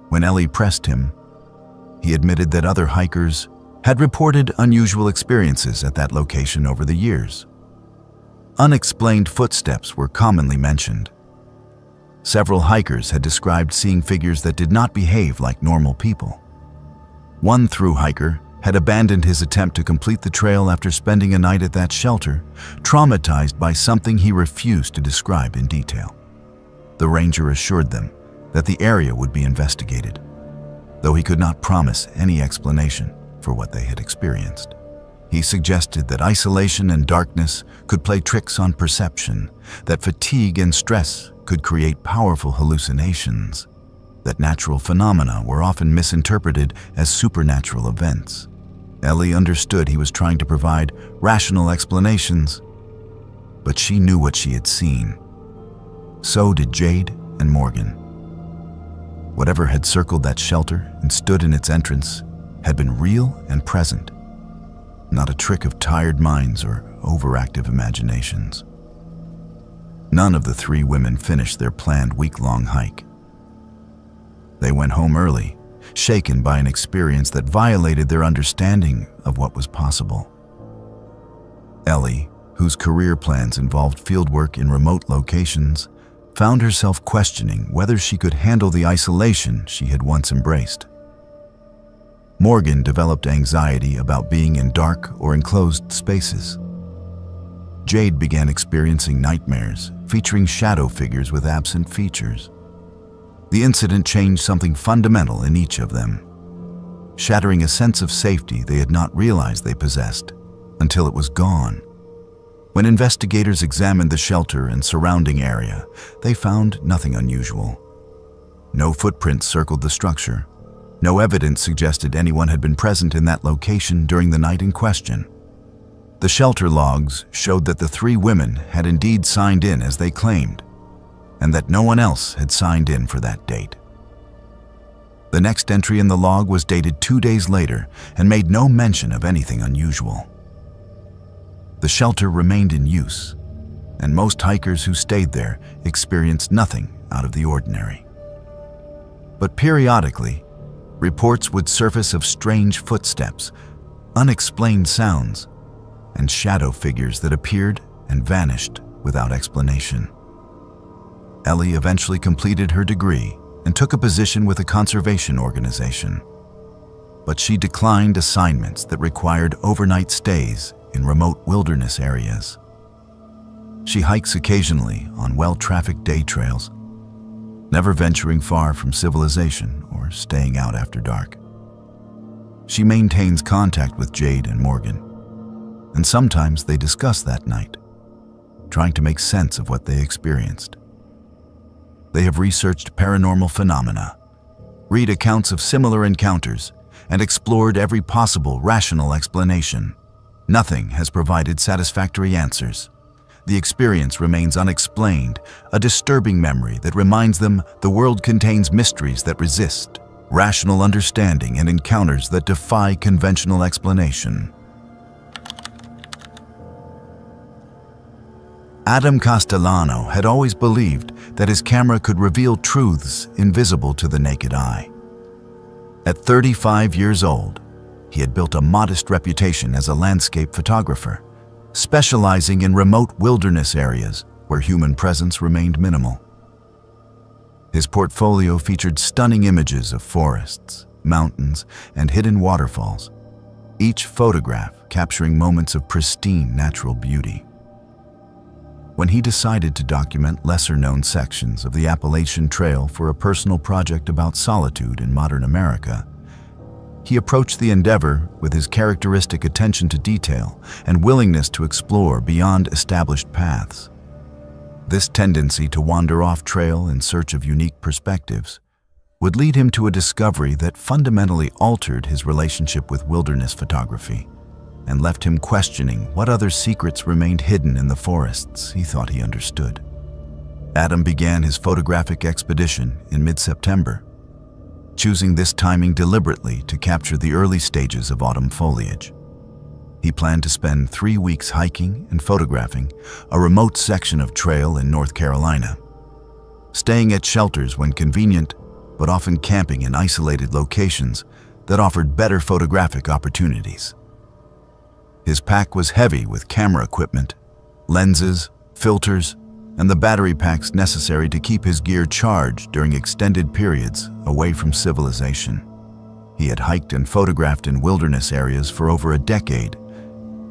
When Ellie pressed him, he admitted that other hikers had reported unusual experiences at that location over the years. Unexplained footsteps were commonly mentioned. Several hikers had described seeing figures that did not behave like normal people. One thru hiker had abandoned his attempt to complete the trail after spending a night at that shelter, traumatized by something he refused to describe in detail. The ranger assured them that the area would be investigated, though he could not promise any explanation for what they had experienced. He suggested that isolation and darkness could play tricks on perception, that fatigue and stress could create powerful hallucinations, that natural phenomena were often misinterpreted as supernatural events. Ellie understood he was trying to provide rational explanations, but she knew what she had seen. So did Jade and Morgan. Whatever had circled that shelter and stood in its entrance had been real and present, not a trick of tired minds or overactive imaginations. None of the three women finished their planned week-long hike. They went home early, shaken by an experience that violated their understanding of what was possible. Ellie, whose career plans involved fieldwork in remote locations, found herself questioning whether she could handle the isolation she had once embraced. Morgan developed anxiety about being in dark or enclosed spaces. Jade began experiencing nightmares featuring shadow figures with absent features. The incident changed something fundamental in each of them, shattering a sense of safety they had not realized they possessed until it was gone. When investigators examined the shelter and surrounding area, they found nothing unusual. No footprints circled the structure. No evidence suggested anyone had been present in that location during the night in question. The shelter logs showed that the three women had indeed signed in as they claimed, and that no one else had signed in for that date. The next entry in the log was dated 2 days later and made no mention of anything unusual. The shelter remained in use, and most hikers who stayed there experienced nothing out of the ordinary. But periodically, reports would surface of strange footsteps, unexplained sounds, and shadow figures that appeared and vanished without explanation. Ellie eventually completed her degree and took a position with a conservation organization. But she declined assignments that required overnight stays in remote wilderness areas. She hikes occasionally on well-trafficked day trails, never venturing far from civilization or staying out after dark. She maintains contact with Jade and Morgan, and sometimes they discuss that night, trying to make sense of what they experienced. They have researched paranormal phenomena, read accounts of similar encounters, and explored every possible rational explanation. Nothing has provided satisfactory answers. The experience remains unexplained, a disturbing memory that reminds them the world contains mysteries that resist rational understanding and encounters that defy conventional explanation. Adam Castellano had always believed that his camera could reveal truths invisible to the naked eye. At 35 years old, he had built a modest reputation as a landscape photographer, specializing in remote wilderness areas where human presence remained minimal. His portfolio featured stunning images of forests, mountains, and hidden waterfalls, each photograph capturing moments of pristine natural beauty. when he decided to document lesser-known sections of the Appalachian Trail for a personal project about solitude in modern America. He approached the endeavor with his characteristic attention to detail and willingness to explore beyond established paths. This tendency to wander off trail in search of unique perspectives would lead him to a discovery that fundamentally altered his relationship with wilderness photography and left him questioning what other secrets remained hidden in the forests he thought he understood. Adam began his photographic expedition in mid-September, choosing this timing deliberately to capture the early stages of autumn foliage. He planned to spend 3 weeks hiking and photographing a remote section of trail in North Carolina, staying at shelters when convenient, but often camping in isolated locations that offered better photographic opportunities. His pack was heavy with camera equipment, lenses, filters, and the battery packs necessary to keep his gear charged during extended periods away from civilization. He had hiked and photographed in wilderness areas for over a decade,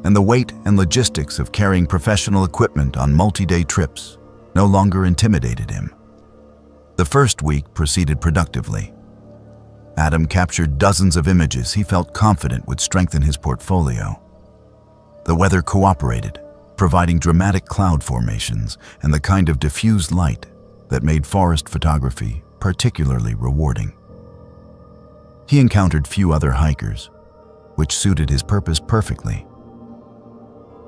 and the weight and logistics of carrying professional equipment on multi-day trips no longer intimidated him. The first week proceeded productively. Adam captured dozens of images he felt confident would strengthen his portfolio. The weather cooperated, providing dramatic cloud formations and the kind of diffused light that made forest photography particularly rewarding. He encountered few other hikers, which suited his purpose perfectly.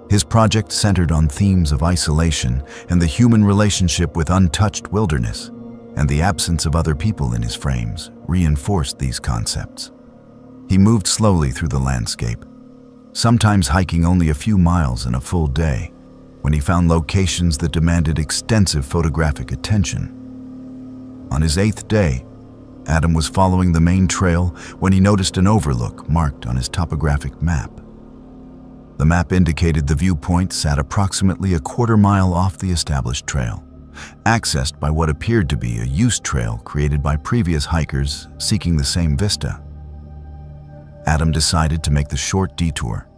His project centered on themes of isolation and the human relationship with untouched wilderness, and the absence of other people in his frames reinforced these concepts. He moved slowly through the landscape, sometimes hiking only a few miles in a full day, when he found locations that demanded extensive photographic attention. On his 8th day, Adam was following the main trail when he noticed an overlook marked on his topographic map. The map indicated the viewpoint sat approximately a quarter-mile off the established trail, accessed by what appeared to be a used trail created by previous hikers seeking the same vista. Adam decided to make the short detour,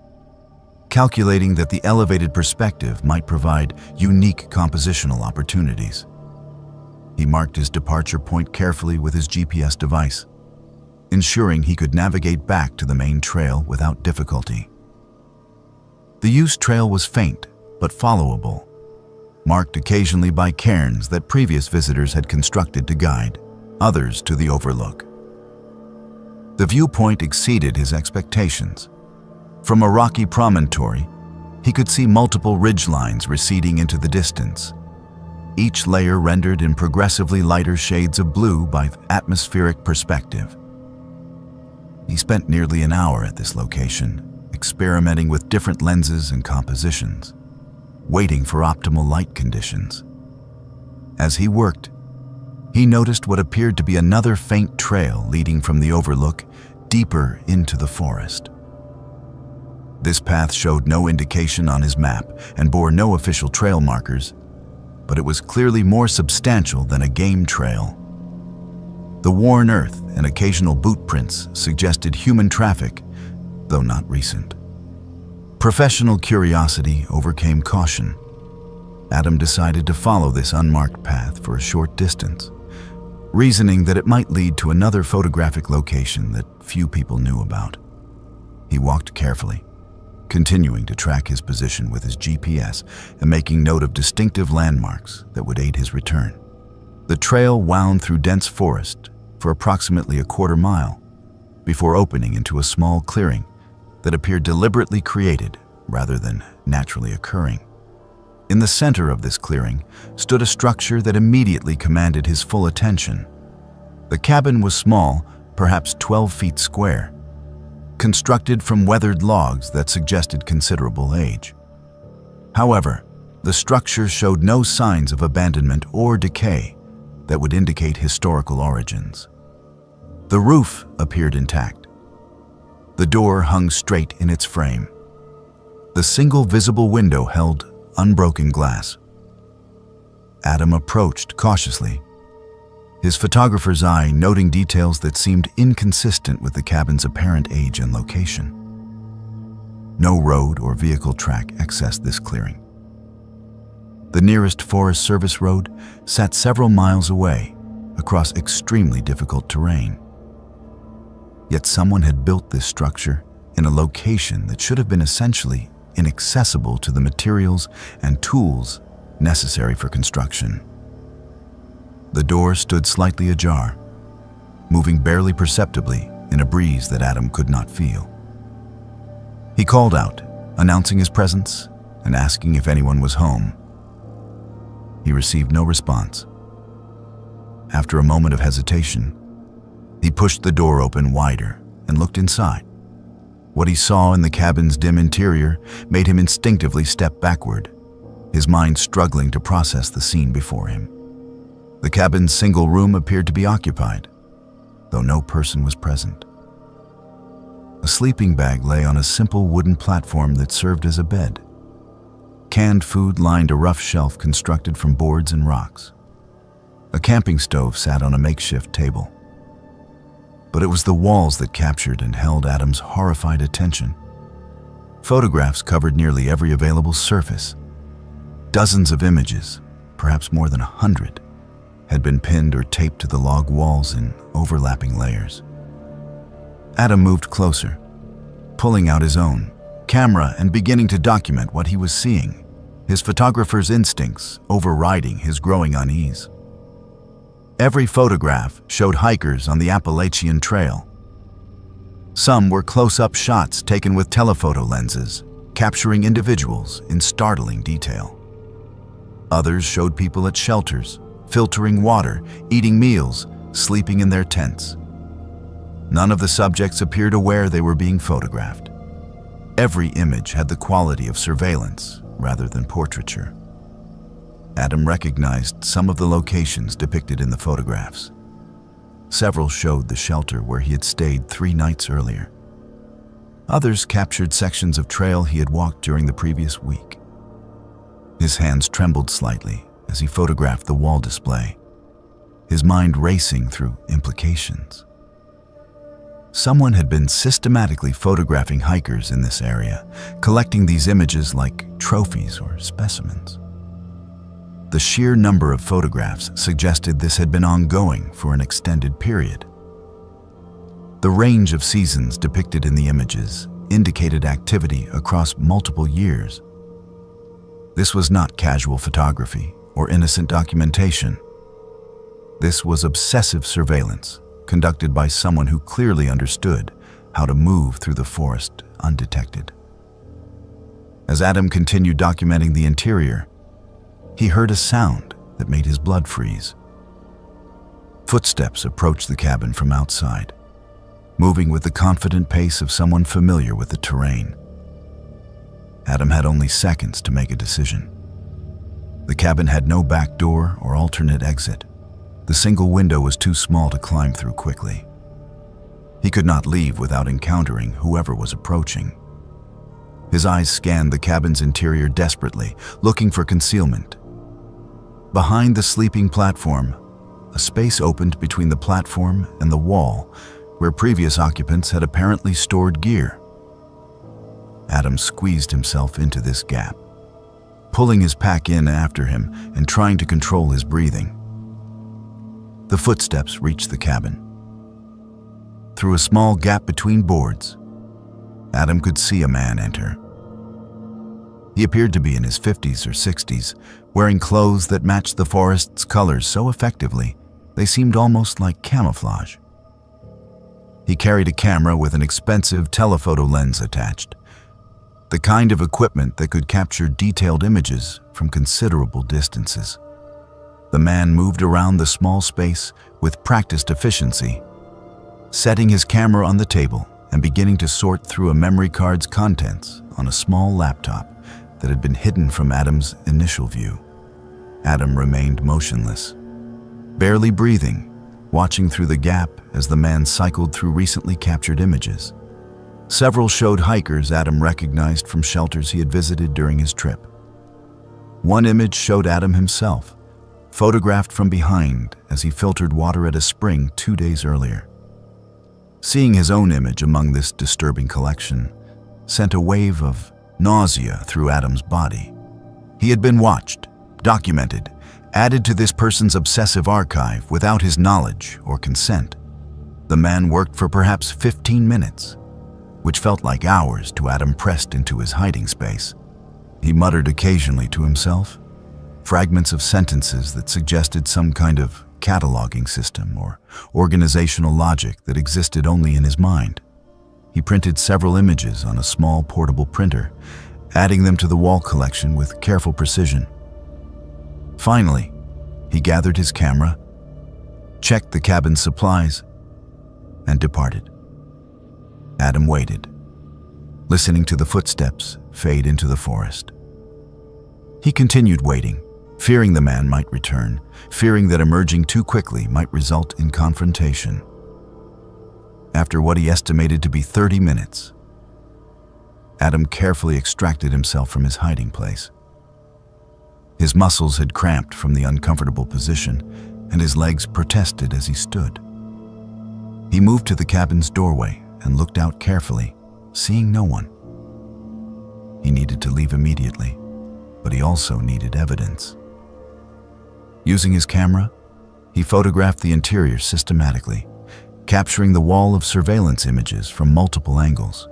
calculating that the elevated perspective might provide unique compositional opportunities. He marked his departure point carefully with his GPS device, ensuring he could navigate back to the main trail without difficulty. The used trail was faint but followable, marked occasionally by cairns that previous visitors had constructed to guide others to the overlook. The viewpoint exceeded his expectations. From a rocky promontory, he could see multiple ridgelines receding into the distance, each layer rendered in progressively lighter shades of blue by atmospheric perspective. He spent nearly an hour at this location, experimenting with different lenses and compositions, waiting for optimal light conditions. As he worked, he noticed what appeared to be another faint trail leading from the overlook deeper into the forest. This path showed no indication on his map and bore no official trail markers, but it was clearly more substantial than a game trail. The worn earth and occasional boot prints suggested human traffic, though not recent. Professional curiosity overcame caution. Adam decided to follow this unmarked path for a short distance, reasoning that it might lead to another photographic location that few people knew about. He walked carefully, continuing to track his position with his GPS and making note of distinctive landmarks that would aid his return. The trail wound through dense forest for approximately a quarter mile before opening into a small clearing that appeared deliberately created rather than naturally occurring. In the center of this clearing stood a structure that immediately commanded his full attention. The cabin was small, perhaps 12 feet square, constructed from weathered logs that suggested considerable age. However, the structure showed no signs of abandonment or decay that would indicate historical origins. The roof appeared intact. The door hung straight in its frame. The single visible window held unbroken glass. Adam approached cautiously, his photographer's eye noting details that seemed inconsistent with the cabin's apparent age and location. No road or vehicle track accessed this clearing. The nearest Forest Service road sat several miles away, across extremely difficult terrain. Yet someone had built this structure in a location that should have been essentially inaccessible to the materials and tools necessary for construction. The door stood slightly ajar, moving barely perceptibly in a breeze that Adam could not feel. He called out, announcing his presence and asking if anyone was home. He received no response. After a moment of hesitation, he pushed the door open wider and looked inside. What he saw in the cabin's dim interior made him instinctively step backward, his mind struggling to process the scene before him. The cabin's single room appeared to be occupied, though no person was present. A sleeping bag lay on a simple wooden platform that served as a bed. Canned food lined a rough shelf constructed from boards and rocks. A camping stove sat on a makeshift table. But it was the walls that captured and held Adam's horrified attention. Photographs covered nearly every available surface. Dozens of images, perhaps more than 100, had been pinned or taped to the log walls in overlapping layers. Adam moved closer, pulling out his own camera and beginning to document what he was seeing, his photographer's instincts overriding his growing unease. Every photograph showed hikers on the Appalachian Trail. Some were close-up shots taken with telephoto lenses, capturing individuals in startling detail. Others showed people at shelters, filtering water, eating meals, sleeping in their tents. None of the subjects appeared aware they were being photographed. Every image had the quality of surveillance rather than portraiture. Adam recognized some of the locations depicted in the photographs. Several showed the shelter where he had stayed 3 nights earlier. Others captured sections of trail he had walked during the previous week. His hands trembled slightly as he photographed the wall display, his mind racing through implications. Someone had been systematically photographing hikers in this area, collecting these images like trophies or specimens. The sheer number of photographs suggested this had been ongoing for an extended period. The range of seasons depicted in the images indicated activity across multiple years. This was not casual photography or innocent documentation. This was obsessive surveillance, conducted by someone who clearly understood how to move through the forest undetected. As Adam continued documenting the interior, he heard a sound that made his blood freeze. Footsteps approached the cabin from outside, moving with the confident pace of someone familiar with the terrain. Adam had only seconds to make a decision. The cabin had no back door or alternate exit. The single window was too small to climb through quickly. He could not leave without encountering whoever was approaching. His eyes scanned the cabin's interior desperately, looking for concealment. Behind the sleeping platform, a space opened between the platform and the wall where previous occupants had apparently stored gear. Adam squeezed himself into this gap, pulling his pack in after him and trying to control his breathing. The footsteps reached the cabin. Through a small gap between boards, Adam could see a man enter. He appeared to be in his 50s or 60s, wearing clothes that matched the forest's colors so effectively, they seemed almost like camouflage. He carried a camera with an expensive telephoto lens attached, the kind of equipment that could capture detailed images from considerable distances. The man moved around the small space with practiced efficiency, setting his camera on the table and beginning to sort through a memory card's contents on a small laptop that had been hidden from Adam's initial view. Adam remained motionless, barely breathing, watching through the gap as the man cycled through recently captured images. Several showed hikers Adam recognized from shelters he had visited during his trip. One image showed Adam himself, photographed from behind as he filtered water at a spring 2 days earlier. Seeing his own image among this disturbing collection sent a wave of nausea through Adam's body. He had been watched, documented, added to this person's obsessive archive without his knowledge or consent. The man worked for perhaps 15 minutes, which felt like hours to Adam pressed into his hiding space. He muttered occasionally to himself, fragments of sentences that suggested some kind of cataloging system or organizational logic that existed only in his mind. He printed several images on a small portable printer, adding them to the wall collection with careful precision. Finally, he gathered his camera, checked the cabin's supplies, and departed. Adam waited, listening to the footsteps fade into the forest. He continued waiting, fearing the man might return, fearing that emerging too quickly might result in confrontation. After what he estimated to be 30 minutes, Adam carefully extracted himself from his hiding place. His muscles had cramped from the uncomfortable position, and his legs protested as he stood. He moved to the cabin's doorway and looked out carefully, seeing no one. He needed to leave immediately, but he also needed evidence. Using his camera, he photographed the interior systematically, capturing the wall of surveillance images from multiple angles.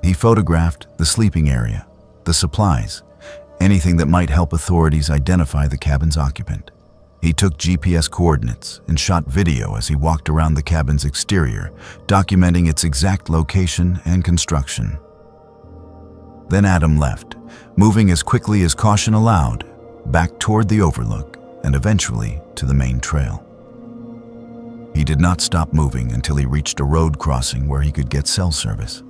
He photographed the sleeping area, the supplies, anything that might help authorities identify the cabin's occupant. He took GPS coordinates and shot video as he walked around the cabin's exterior, documenting its exact location and construction. Then Adam left, moving as quickly as caution allowed, back toward the overlook and eventually to the main trail. He did not stop moving until he reached a road crossing where he could get cell service.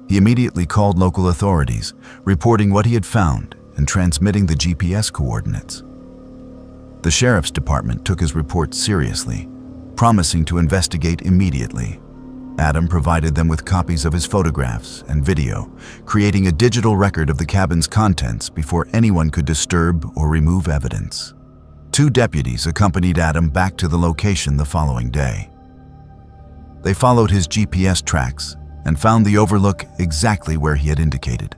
He immediately called local authorities, reporting what he had found and transmitting the GPS coordinates. The sheriff's department took his report seriously, promising to investigate immediately. Adam provided them with copies of his photographs and video, creating a digital record of the cabin's contents before anyone could disturb or remove evidence. 2 deputies accompanied Adam back to the location the following day. They followed his GPS tracks and found the overlook exactly where he had indicated.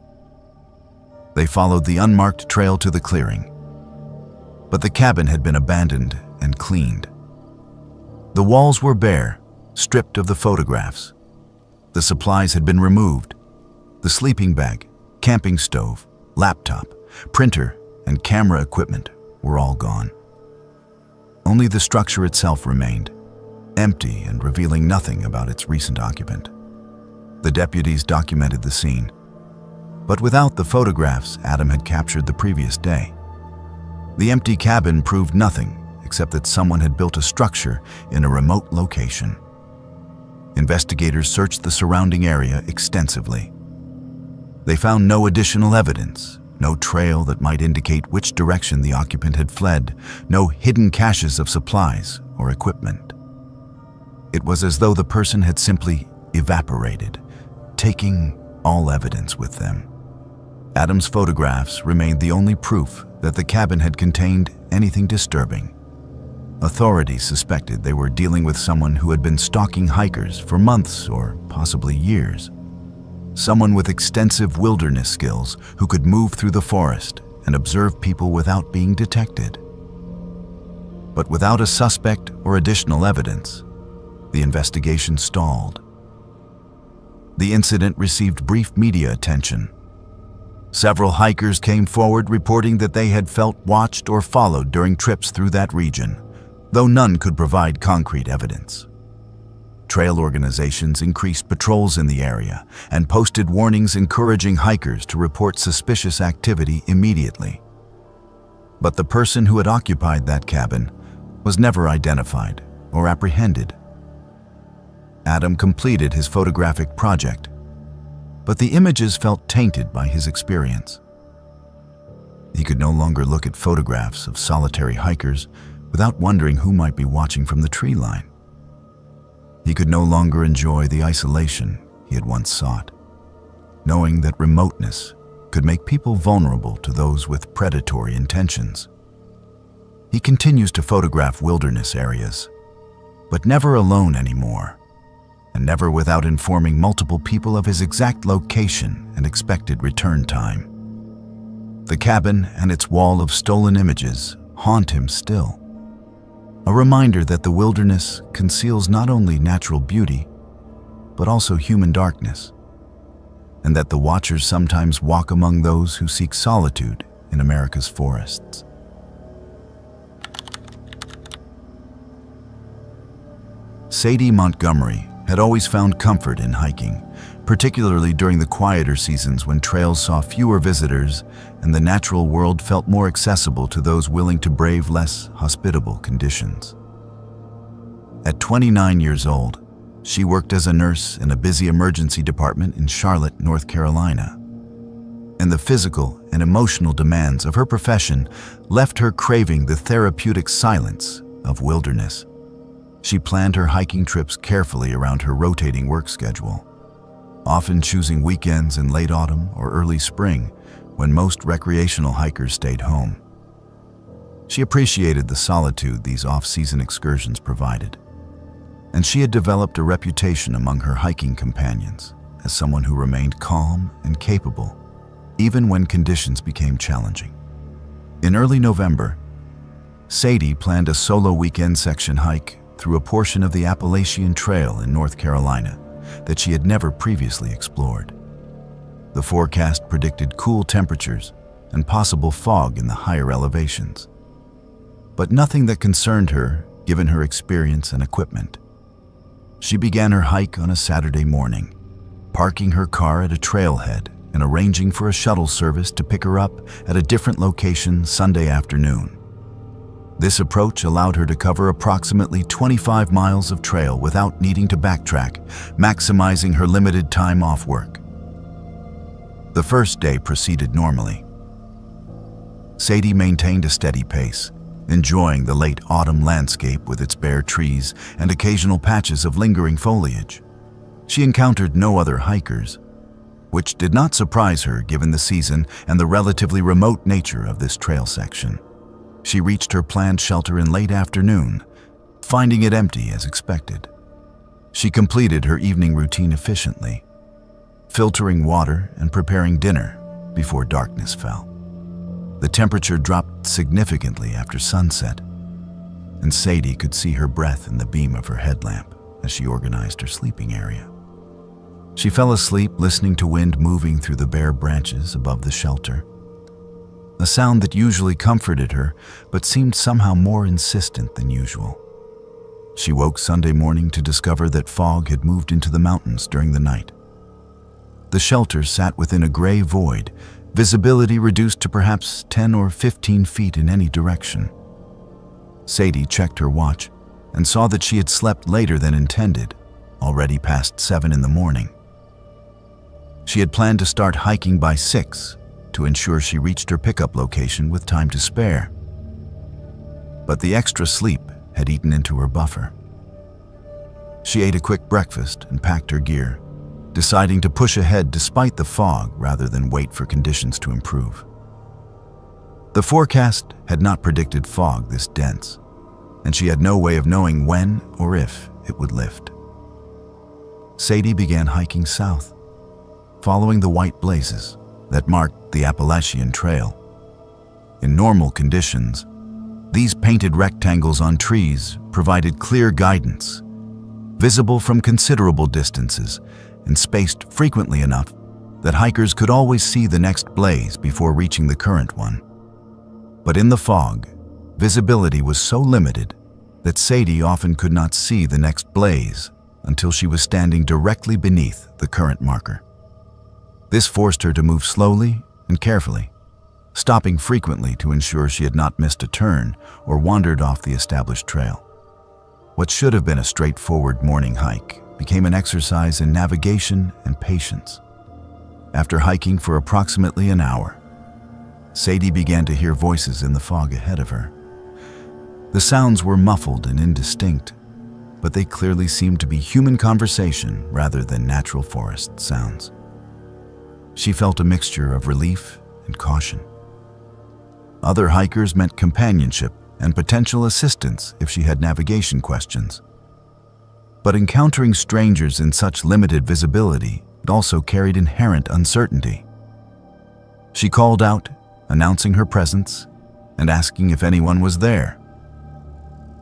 They followed the unmarked trail to the clearing, but the cabin had been abandoned and cleaned. The walls were bare, stripped of the photographs. The supplies had been removed. The sleeping bag, camping stove, laptop, printer, and camera equipment were all gone. Only the structure itself remained, empty and revealing nothing about its recent occupant. The deputies documented the scene, but without the photographs Adam had captured the previous day. The empty cabin proved nothing except that someone had built a structure in a remote location. Investigators searched the surrounding area extensively. They found no additional evidence, no trail that might indicate which direction the occupant had fled, no hidden caches of supplies or equipment. It was as though the person had simply evaporated, taking all evidence with them. Adam's photographs remained the only proof that the cabin had contained anything disturbing. Authorities suspected they were dealing with someone who had been stalking hikers for months or possibly years. Someone with extensive wilderness skills who could move through the forest and observe people without being detected. But without a suspect or additional evidence, the investigation stalled. The incident received brief media attention. Several hikers came forward reporting that they had felt watched or followed during trips through that region, though none could provide concrete evidence. Trail organizations increased patrols in the area and posted warnings encouraging hikers to report suspicious activity immediately. But the person who had occupied that cabin was never identified or apprehended. Adam completed his photographic project, but the images felt tainted by his experience. He could no longer look at photographs of solitary hikers without wondering who might be watching from the tree line. He could no longer enjoy the isolation he had once sought, knowing that remoteness could make people vulnerable to those with predatory intentions. He continues to photograph wilderness areas, but never alone anymore, and never without informing multiple people of his exact location and expected return time. The cabin and its wall of stolen images haunt him still. A reminder that the wilderness conceals not only natural beauty, but also human darkness, and that the watchers sometimes walk among those who seek solitude in America's forests. Sadie Montgomery had always found comfort in hiking, particularly during the quieter seasons when trails saw fewer visitors and the natural world felt more accessible to those willing to brave less hospitable conditions. At 29 years old, she worked as a nurse in a busy emergency department in Charlotte, North Carolina. And the physical and emotional demands of her profession left her craving the therapeutic silence of wilderness. She planned her hiking trips carefully around her rotating work schedule, often choosing weekends in late autumn or early spring when most recreational hikers stayed home. She appreciated the solitude these off-season excursions provided, and she had developed a reputation among her hiking companions as someone who remained calm and capable, even when conditions became challenging. In early November, Sadie planned a solo weekend section hike through a portion of the Appalachian Trail in North Carolina that she had never previously explored. The forecast predicted cool temperatures and possible fog in the higher elevations, but nothing that concerned her given her experience and equipment. She began her hike on a Saturday morning, parking her car at a trailhead and arranging for a shuttle service to pick her up at a different location Sunday afternoon. This approach allowed her to cover approximately 25 miles of trail without needing to backtrack, maximizing her limited time off work. The first day proceeded normally. Sadie maintained a steady pace, enjoying the late autumn landscape with its bare trees and occasional patches of lingering foliage. She encountered no other hikers, which did not surprise her given the season and the relatively remote nature of this trail section. She reached her planned shelter in late afternoon, finding it empty as expected. She completed her evening routine efficiently, filtering water and preparing dinner before darkness fell. The temperature dropped significantly after sunset, and Sadie could see her breath in the beam of her headlamp as she organized her sleeping area. She fell asleep listening to wind moving through the bare branches above the shelter, a sound that usually comforted her but seemed somehow more insistent than usual. She woke Sunday morning to discover that fog had moved into the mountains during the night. The shelter sat within a gray void, visibility reduced to perhaps 10 or 15 feet in any direction. Sadie checked her watch and saw that she had slept later than intended, already past 7 in the morning. She had planned to start hiking by 6 to ensure she reached her pickup location with time to spare. But the extra sleep had eaten into her buffer. She ate a quick breakfast and packed her gear, deciding to push ahead despite the fog rather than wait for conditions to improve. The forecast had not predicted fog this dense, and she had no way of knowing when or if it would lift. Sadie began hiking south, following the white blazes that marked the Appalachian Trail. In normal conditions, these painted rectangles on trees provided clear guidance, visible from considerable distances and spaced frequently enough that hikers could always see the next blaze before reaching the current one. But in the fog, visibility was so limited that Sadie often could not see the next blaze until she was standing directly beneath the current marker. This forced her to move slowly and carefully, stopping frequently to ensure she had not missed a turn or wandered off the established trail. What should have been a straightforward morning hike became an exercise in navigation and patience. After hiking for approximately an hour, Sadie began to hear voices in the fog ahead of her. The sounds were muffled and indistinct, but they clearly seemed to be human conversation rather than natural forest sounds. She felt a mixture of relief and caution. Other hikers meant companionship and potential assistance if she had navigation questions. But encountering strangers in such limited visibility also carried inherent uncertainty. She called out announcing her presence and asking if anyone was there.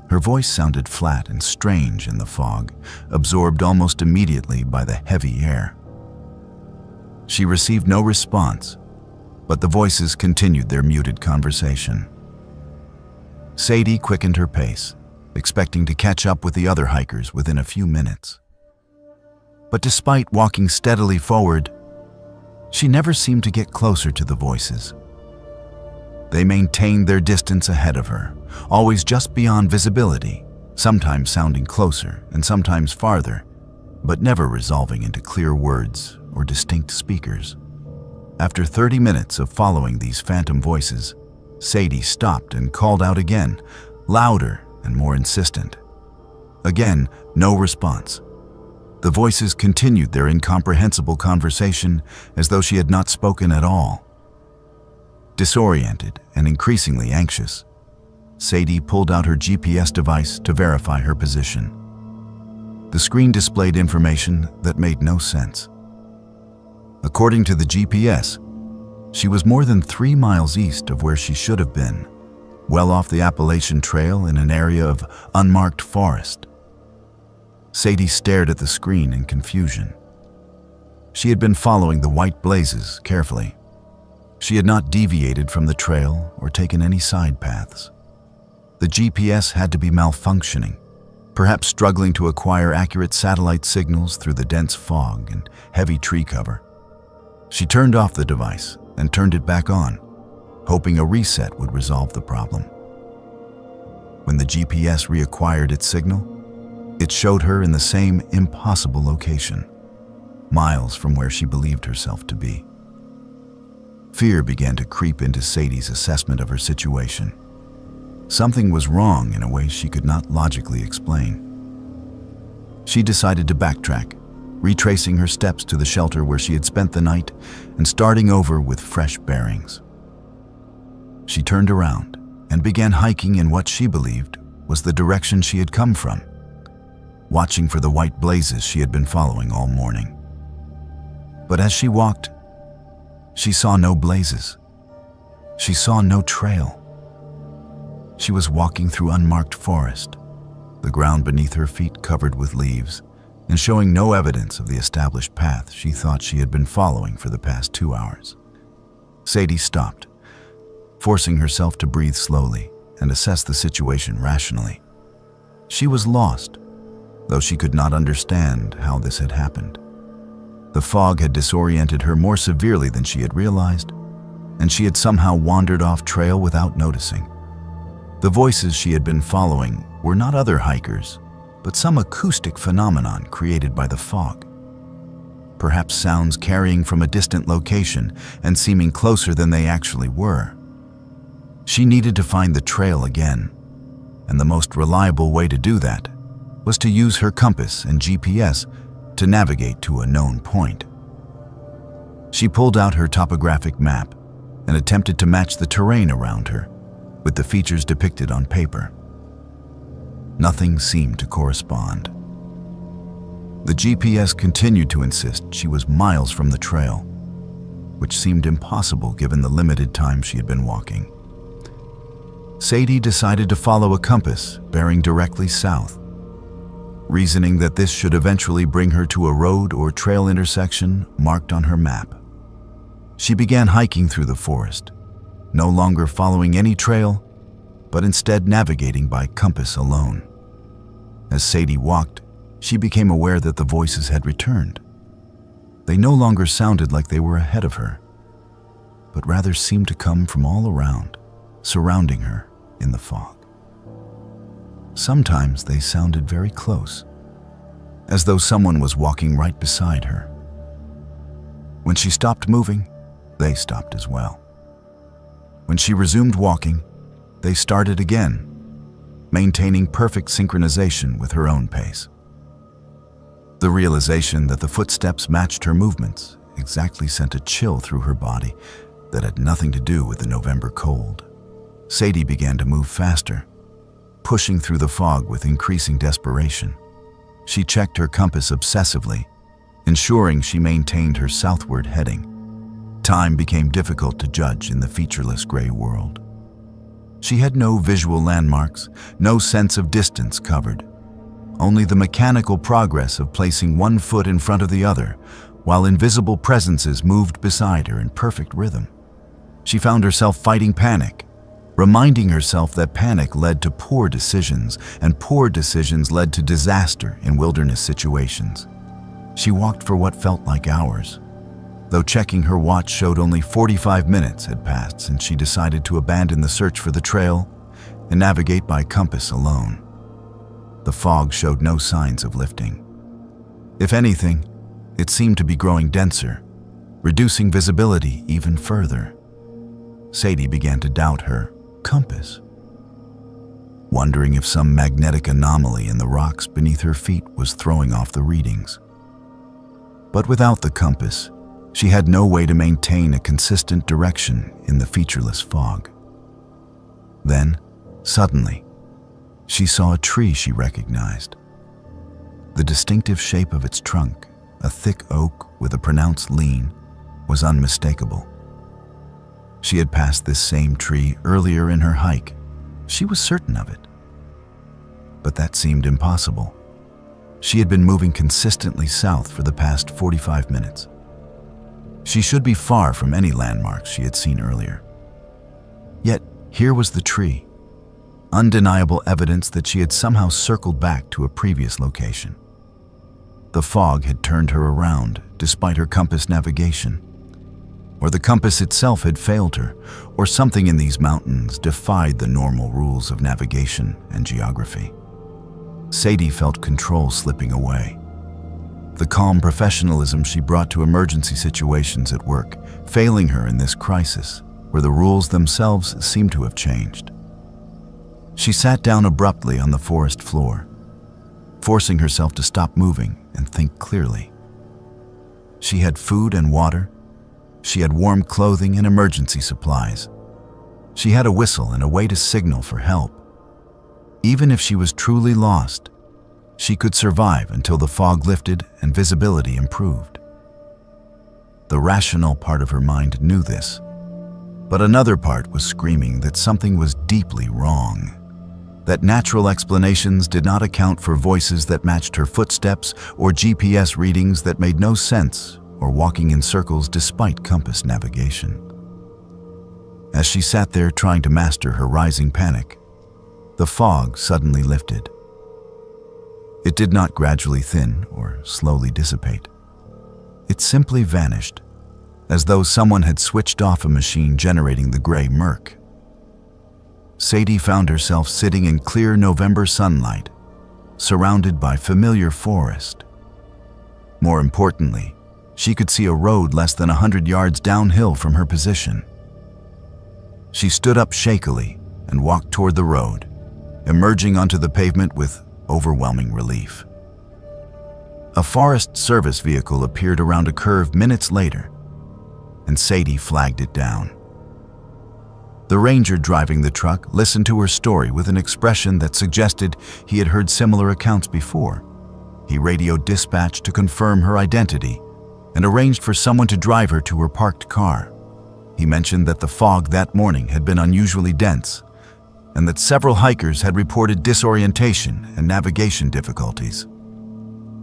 Her voice sounded flat and strange in the fog, absorbed almost immediately by the heavy air. She received no response, but the voices continued their muted conversation. Sadie quickened her pace, expecting to catch up with the other hikers within a few minutes. But despite walking steadily forward, she never seemed to get closer to the voices. They maintained their distance ahead of her, always just beyond visibility, sometimes sounding closer and sometimes farther, but never resolving into clear words or distinct speakers. After 30 minutes of following these phantom voices, Sadie stopped and called out again, louder and more insistent. Again, no response. The voices continued their incomprehensible conversation as though she had not spoken at all. Disoriented and increasingly anxious, Sadie pulled out her GPS device to verify her position. The screen displayed information that made no sense. According to the GPS, she was more than 3 miles east of where she should have been, well off the Appalachian Trail in an area of unmarked forest. Sadie stared at the screen in confusion. She had been following the white blazes carefully. She had not deviated from the trail or taken any side paths. The GPS had to be malfunctioning, perhaps struggling to acquire accurate satellite signals through the dense fog and heavy tree cover. She turned off the device and turned it back on, hoping a reset would resolve the problem. When the GPS reacquired its signal, it showed her in the same impossible location, miles from where she believed herself to be. Fear began to creep into Sadie's assessment of her situation. Something was wrong in a way she could not logically explain. She decided to backtrack, retracing her steps to the shelter where she had spent the night and starting over with fresh bearings. She turned around and began hiking in what she believed was the direction she had come from, watching for the white blazes she had been following all morning. But as she walked, she saw no blazes. She saw no trail. She was walking through unmarked forest, the ground beneath her feet covered with leaves, and showing no evidence of the established path she thought she had been following for the past 2 hours. Sadie stopped, forcing herself to breathe slowly and assess the situation rationally. She was lost, though she could not understand how this had happened. The fog had disoriented her more severely than she had realized, and she had somehow wandered off trail without noticing. The voices she had been following were not other hikers, but some acoustic phenomenon created by the fog. Perhaps sounds carrying from a distant location and seeming closer than they actually were. She needed to find the trail again, and the most reliable way to do that was to use her compass and GPS to navigate to a known point. She pulled out her topographic map and attempted to match the terrain around her with the features depicted on paper. Nothing seemed to correspond. The GPS continued to insist she was miles from the trail, which seemed impossible given the limited time she had been walking. Sadie decided to follow a compass bearing directly south, reasoning that this should eventually bring her to a road or trail intersection marked on her map. She began hiking through the forest, no longer following any trail, but instead navigating by compass alone. As Sadie walked, she became aware that the voices had returned. They no longer sounded like they were ahead of her, but rather seemed to come from all around, surrounding her in the fog. Sometimes they sounded very close, as though someone was walking right beside her. When she stopped moving, they stopped as well. When she resumed walking, they started again, maintaining perfect synchronization with her own pace. The realization that the footsteps matched her movements exactly sent a chill through her body that had nothing to do with the November cold. Sadie began to move faster, pushing through the fog with increasing desperation. She checked her compass obsessively, ensuring she maintained her southward heading. Time became difficult to judge in the featureless gray world. She had no visual landmarks, no sense of distance covered, only the mechanical progress of placing one foot in front of the other, while invisible presences moved beside her in perfect rhythm. She found herself fighting panic, reminding herself that panic led to poor decisions, and poor decisions led to disaster in wilderness situations. She walked for what felt like hours, though checking her watch showed only 45 minutes had passed since she decided to abandon the search for the trail and navigate by compass alone. The fog showed no signs of lifting. If anything, it seemed to be growing denser, reducing visibility even further. Sadie began to doubt her compass, wondering if some magnetic anomaly in the rocks beneath her feet was throwing off the readings. But without the compass, she had no way to maintain a consistent direction in the featureless fog. Then, suddenly, she saw a tree she recognized. The distinctive shape of its trunk, a thick oak with a pronounced lean, was unmistakable. She had passed this same tree earlier in her hike. She was certain of it. But that seemed impossible. She had been moving consistently south for the past 45 minutes. She should be far from any landmarks she had seen earlier. Yet, here was the tree, undeniable evidence that she had somehow circled back to a previous location. The fog had turned her around despite her compass navigation. Or the compass itself had failed her, or something in these mountains defied the normal rules of navigation and geography. Sadie felt control slipping away. The calm professionalism she brought to emergency situations at work, failing her in this crisis, where the rules themselves seemed to have changed. She sat down abruptly on the forest floor, forcing herself to stop moving and think clearly. She had food and water. She had warm clothing and emergency supplies. She had a whistle and a way to signal for help. Even if she was truly lost, she could survive until the fog lifted and visibility improved. The rational part of her mind knew this, but another part was screaming that something was deeply wrong, that natural explanations did not account for voices that matched her footsteps or GPS readings that made no sense, or walking in circles despite compass navigation. As she sat there trying to master her rising panic, the fog suddenly lifted. It did not gradually thin or slowly dissipate. It simply vanished, as though someone had switched off a machine generating the gray murk. Sadie found herself sitting in clear November sunlight, surrounded by familiar forest. More importantly, she could see a road less than 100 yards downhill from her position. She stood up shakily and walked toward the road, emerging onto the pavement with overwhelming relief. A Forest Service vehicle appeared around a curve minutes later, and Sadie flagged it down. The ranger driving the truck listened to her story with an expression that suggested he had heard similar accounts before. He radioed dispatch to confirm her identity and arranged for someone to drive her to her parked car. He mentioned that the fog that morning had been unusually dense and that several hikers had reported disorientation and navigation difficulties.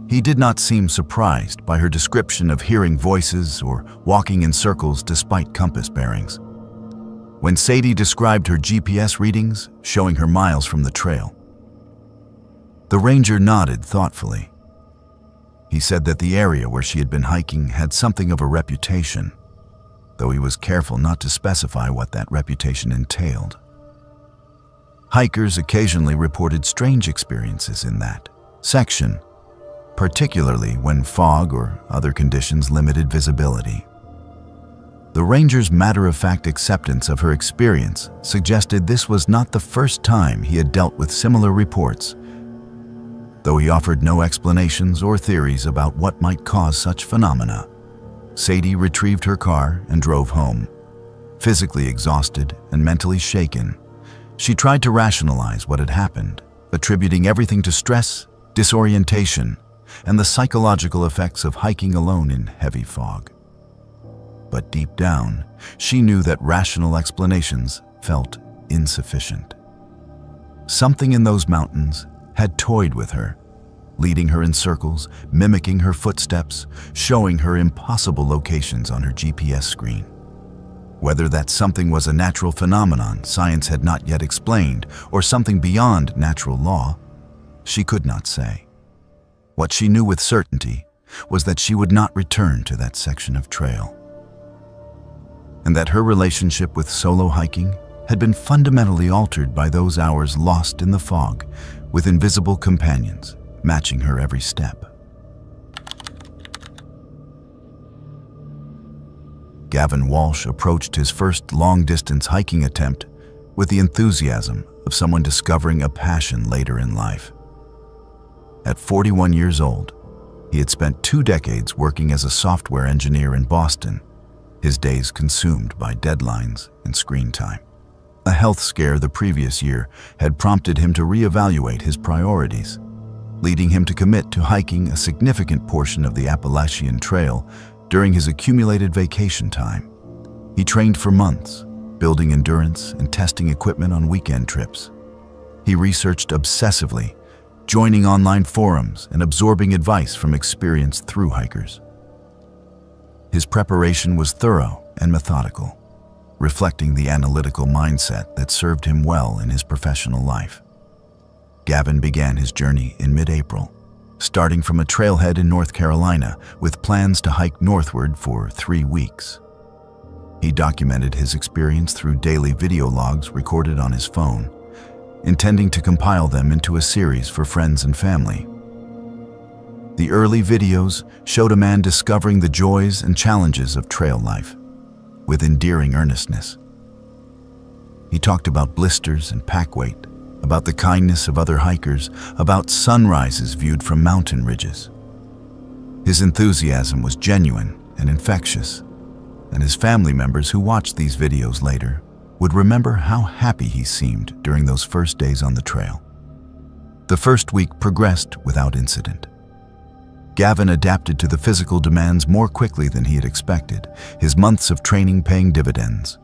He did not seem surprised by her description of hearing voices or walking in circles despite compass bearings. When Sadie described her GPS readings, showing her miles from the trail, the ranger nodded thoughtfully. He said that the area where she had been hiking had something of a reputation, though he was careful not to specify what that reputation entailed. Hikers occasionally reported strange experiences in that section, particularly when fog or other conditions limited visibility. The ranger's matter-of-fact acceptance of her experience suggested this was not the first time he had dealt with similar reports, though he offered no explanations or theories about what might cause such phenomena. Sadie retrieved her car and drove home. Physically exhausted and mentally shaken, she tried to rationalize what had happened, attributing everything to stress, disorientation, and the psychological effects of hiking alone in heavy fog. But deep down, she knew that rational explanations felt insufficient. Something in those mountains had toyed with her, leading her in circles, mimicking her footsteps, showing her impossible locations on her GPS screen. Whether that something was a natural phenomenon science had not yet explained, or something beyond natural law, she could not say. What she knew with certainty was that she would not return to that section of trail, and that her relationship with solo hiking had been fundamentally altered by those hours lost in the fog with invisible companions matching her every step. Gavin Walsh approached his first long-distance hiking attempt with the enthusiasm of someone discovering a passion later in life. At 41 years old, he had spent 2 decades working as a software engineer in Boston, his days consumed by deadlines and screen time. A health scare the previous year had prompted him to reevaluate his priorities, leading him to commit to hiking a significant portion of the Appalachian Trail during his accumulated vacation time. He trained for months, building endurance and testing equipment on weekend trips. He researched obsessively, joining online forums and absorbing advice from experienced thru-hikers. His preparation was thorough and methodical, reflecting the analytical mindset that served him well in his professional life. Gavin began his journey in mid-April, starting from a trailhead in North Carolina with plans to hike northward for 3 weeks. He documented his experience through daily video logs recorded on his phone, intending to compile them into a series for friends and family. The early videos showed a man discovering the joys and challenges of trail life with endearing earnestness. He talked about blisters and pack weight, about the kindness of other hikers, about sunrises viewed from mountain ridges. His enthusiasm was genuine and infectious, and his family members who watched these videos later would remember how happy he seemed during those first days on the trail. The first week progressed without incident. Gavin adapted to the physical demands more quickly than he had expected, his months of training paying dividends.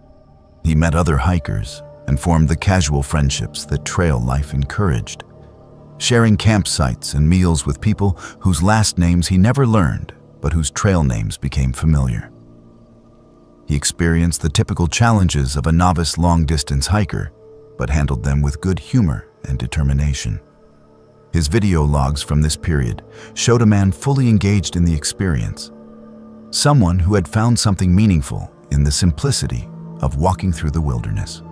He met other hikers and formed the casual friendships that trail life encouraged, sharing campsites and meals with people whose last names he never learned, but whose trail names became familiar. He experienced the typical challenges of a novice long-distance hiker, but handled them with good humor and determination. His video logs from this period showed a man fully engaged in the experience, someone who had found something meaningful in the simplicity of walking through the wilderness.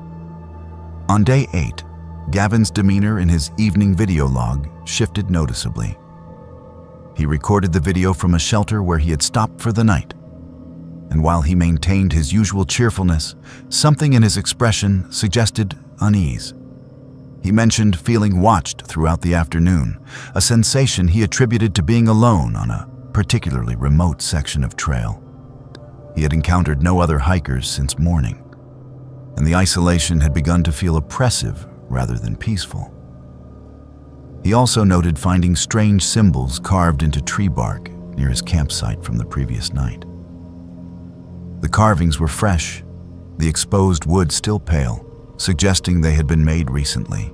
On day 8, Gavin's demeanor in his evening video log shifted noticeably. He recorded the video from a shelter where he had stopped for the night, and while he maintained his usual cheerfulness, something in his expression suggested unease. He mentioned feeling watched throughout the afternoon, a sensation he attributed to being alone on a particularly remote section of trail. He had encountered no other hikers since morning, and the isolation had begun to feel oppressive rather than peaceful. He also noted finding strange symbols carved into tree bark near his campsite from the previous night. The carvings were fresh, the exposed wood still pale, suggesting they had been made recently.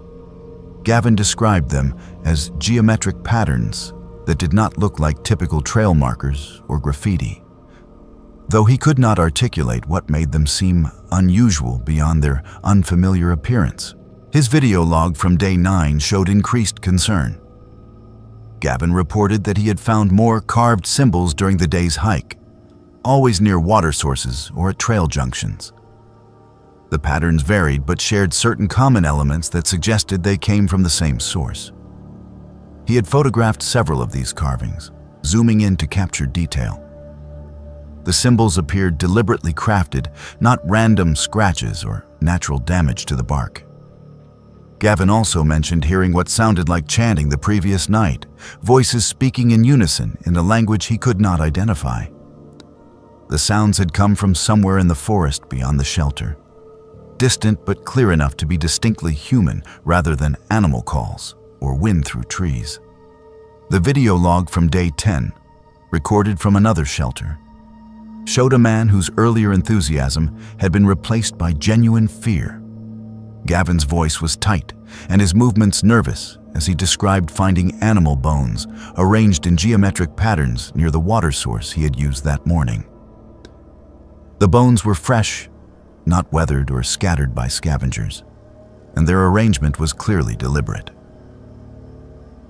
Gavin described them as geometric patterns that did not look like typical trail markers or graffiti, though he could not articulate what made them seem unusual beyond their unfamiliar appearance. His video log from day 9 showed increased concern. Gavin reported that he had found more carved symbols during the day's hike, always near water sources or at trail junctions. The patterns varied but shared certain common elements that suggested they came from the same source. He had photographed several of these carvings, zooming in to capture detail. The symbols appeared deliberately crafted, not random scratches or natural damage to the bark. Gavin also mentioned hearing what sounded like chanting the previous night, voices speaking in unison in a language he could not identify. The sounds had come from somewhere in the forest beyond the shelter, distant but clear enough to be distinctly human rather than animal calls or wind through trees. The video log from day 10, recorded from another shelter, showed a man whose earlier enthusiasm had been replaced by genuine fear. Gavin's voice was tight and his movements nervous as he described finding animal bones arranged in geometric patterns near the water source he had used that morning. The bones were fresh, not weathered or scattered by scavengers, and their arrangement was clearly deliberate.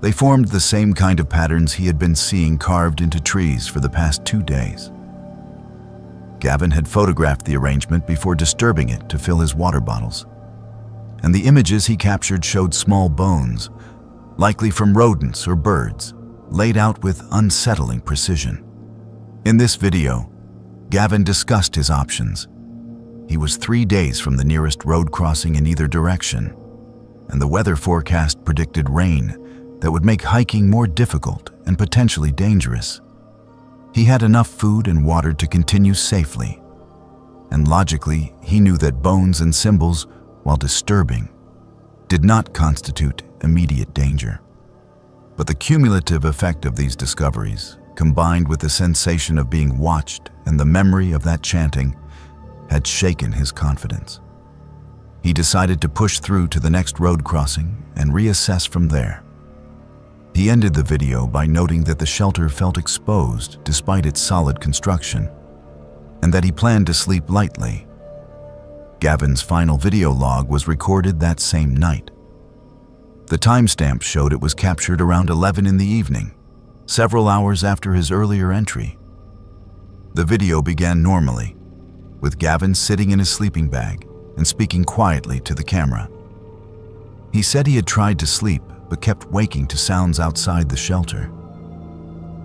They formed the same kind of patterns he had been seeing carved into trees for the past 2 days. Gavin had photographed the arrangement before disturbing it to fill his water bottles, and the images he captured showed small bones, likely from rodents or birds, laid out with unsettling precision. In this video, Gavin discussed his options. He was 3 days from the nearest road crossing in either direction, and the weather forecast predicted rain that would make hiking more difficult and potentially dangerous. He had enough food and water to continue safely, and logically, he knew that bones and symbols, while disturbing, did not constitute immediate danger. But the cumulative effect of these discoveries, combined with the sensation of being watched and the memory of that chanting, had shaken his confidence. He decided to push through to the next road crossing and reassess from there. He ended the video by noting that the shelter felt exposed despite its solid construction, and that he planned to sleep lightly. Gavin's final video log was recorded that same night. The timestamp showed it was captured around 11 in the evening, several hours after his earlier entry. The video began normally, with Gavin sitting in his sleeping bag and speaking quietly to the camera. He said he had tried to sleep but kept waking to sounds outside the shelter.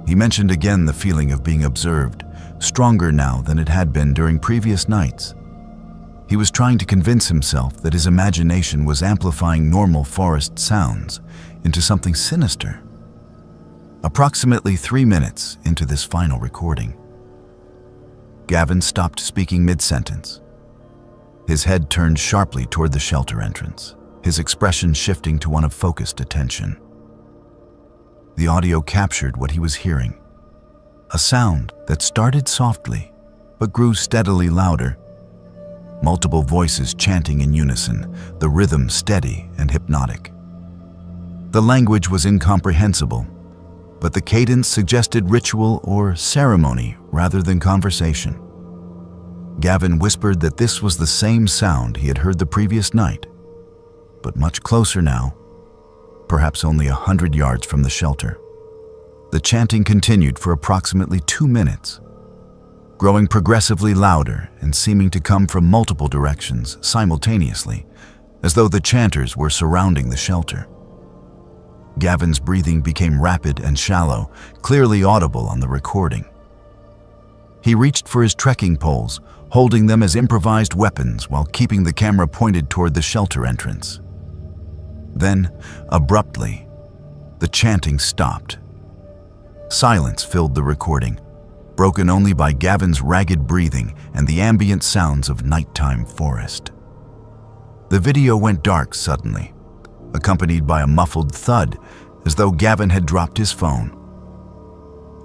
He mentioned again the feeling of being observed, stronger now than it had been during previous nights. He was trying to convince himself that his imagination was amplifying normal forest sounds into something sinister. Approximately 3 minutes into this final recording, Gavin stopped speaking mid-sentence. His head turned sharply toward the shelter entrance, his expression shifting to one of focused attention. The audio captured what he was hearing, a sound that started softly but grew steadily louder. Multiple voices chanting in unison, the rhythm steady and hypnotic. The language was incomprehensible, but the cadence suggested ritual or ceremony rather than conversation. Gavin whispered that this was the same sound he had heard the previous night, but much closer now, perhaps only 100 yards from the shelter. The chanting continued for approximately 2 minutes, growing progressively louder and seeming to come from multiple directions simultaneously, as though the chanters were surrounding the shelter. Gavin's breathing became rapid and shallow, clearly audible on the recording. He reached for his trekking poles, holding them as improvised weapons while keeping the camera pointed toward the shelter entrance. Then, abruptly, the chanting stopped. Silence filled the recording, broken only by Gavin's ragged breathing and the ambient sounds of nighttime forest. The video went dark suddenly, accompanied by a muffled thud, as though Gavin had dropped his phone.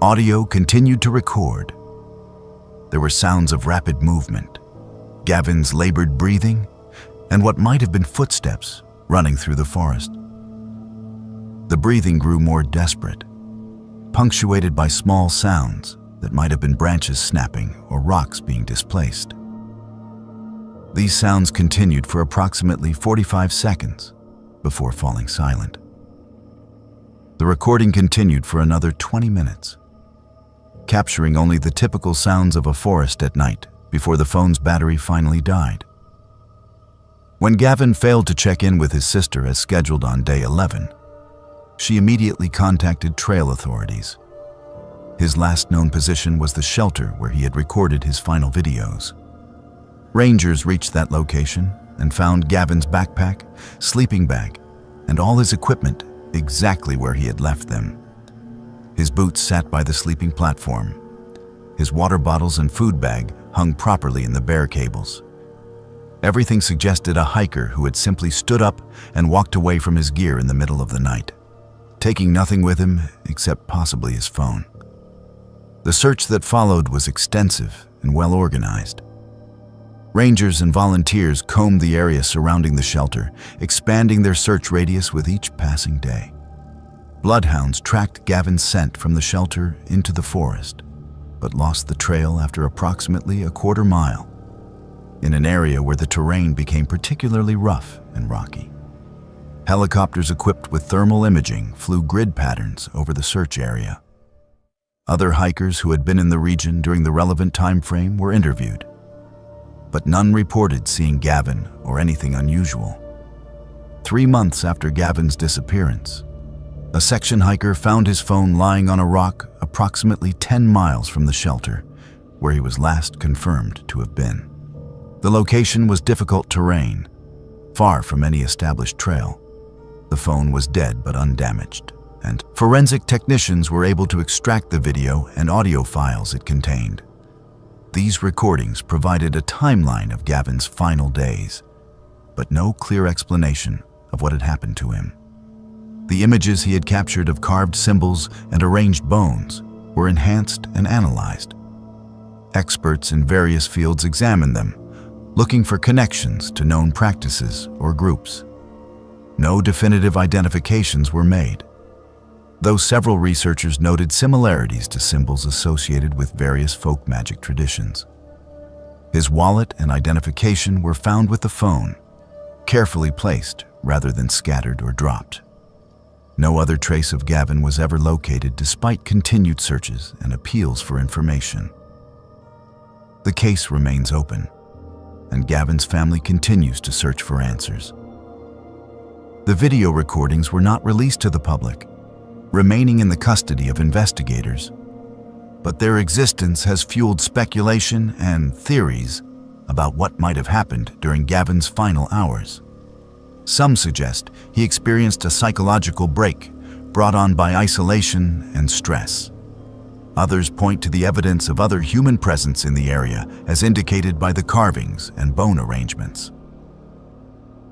Audio continued to record. There were sounds of rapid movement, Gavin's labored breathing, and what might have been footsteps running through the forest. The breathing grew more desperate, punctuated by small sounds that might have been branches snapping or rocks being displaced. These sounds continued for approximately 45 seconds before falling silent. The recording continued for another 20 minutes, capturing only the typical sounds of a forest at night before the phone's battery finally died. When Gavin failed to check in with his sister as scheduled on day 11, she immediately contacted trail authorities. His last known position was the shelter where he had recorded his final videos. Rangers reached that location and found Gavin's backpack, sleeping bag, and all his equipment exactly where he had left them. His boots sat by the sleeping platform. His water bottles and food bag hung properly in the bear cables. Everything suggested a hiker who had simply stood up and walked away from his gear in the middle of the night, taking nothing with him except possibly his phone. The search that followed was extensive and well organized. Rangers and volunteers combed the area surrounding the shelter, expanding their search radius with each passing day. Bloodhounds tracked Gavin's scent from the shelter into the forest, but lost the trail after approximately a quarter mile, in an area where the terrain became particularly rough and rocky. Helicopters equipped with thermal imaging flew grid patterns over the search area. Other hikers who had been in the region during the relevant time frame were interviewed, but none reported seeing Gavin or anything unusual. 3 months after Gavin's disappearance, a section hiker found his phone lying on a rock approximately 10 miles from the shelter, where he was last confirmed to have been. The location was difficult terrain, far from any established trail. The phone was dead but undamaged, and forensic technicians were able to extract the video and audio files it contained. These recordings provided a timeline of Gavin's final days, but no clear explanation of what had happened to him. The images he had captured of carved symbols and arranged bones were enhanced and analyzed. Experts in various fields examined them, looking for connections to known practices or groups. No definitive identifications were made, though several researchers noted similarities to symbols associated with various folk magic traditions. His wallet and identification were found with the phone, carefully placed rather than scattered or dropped. No other trace of Gavin was ever located despite continued searches and appeals for information. The case remains open, and Gavin's family continues to search for answers. The video recordings were not released to the public, remaining in the custody of investigators, but their existence has fueled speculation and theories about what might have happened during Gavin's final hours. Some suggest he experienced a psychological break brought on by isolation and stress. Others point to the evidence of other human presence in the area, as indicated by the carvings and bone arrangements.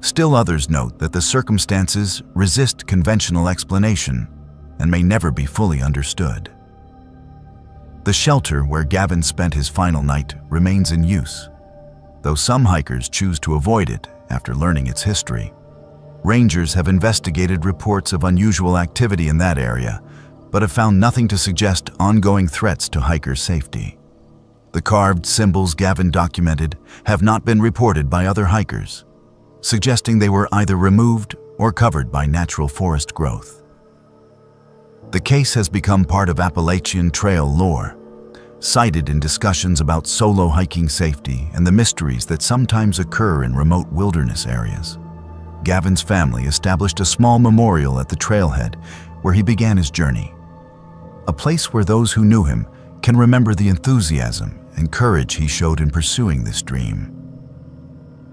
Still others note that the circumstances resist conventional explanation and may never be fully understood. The shelter where Gavin spent his final night remains in use, though some hikers choose to avoid it after learning its history. Rangers have investigated reports of unusual activity in that area, but have found nothing to suggest ongoing threats to hikers' safety. The carved symbols Gavin documented have not been reported by other hikers, suggesting they were either removed or covered by natural forest growth. The case has become part of Appalachian Trail lore, cited in discussions about solo hiking safety and the mysteries that sometimes occur in remote wilderness areas. Gavin's family established a small memorial at the trailhead where he began his journey, a place where those who knew him can remember the enthusiasm and courage he showed in pursuing this dream,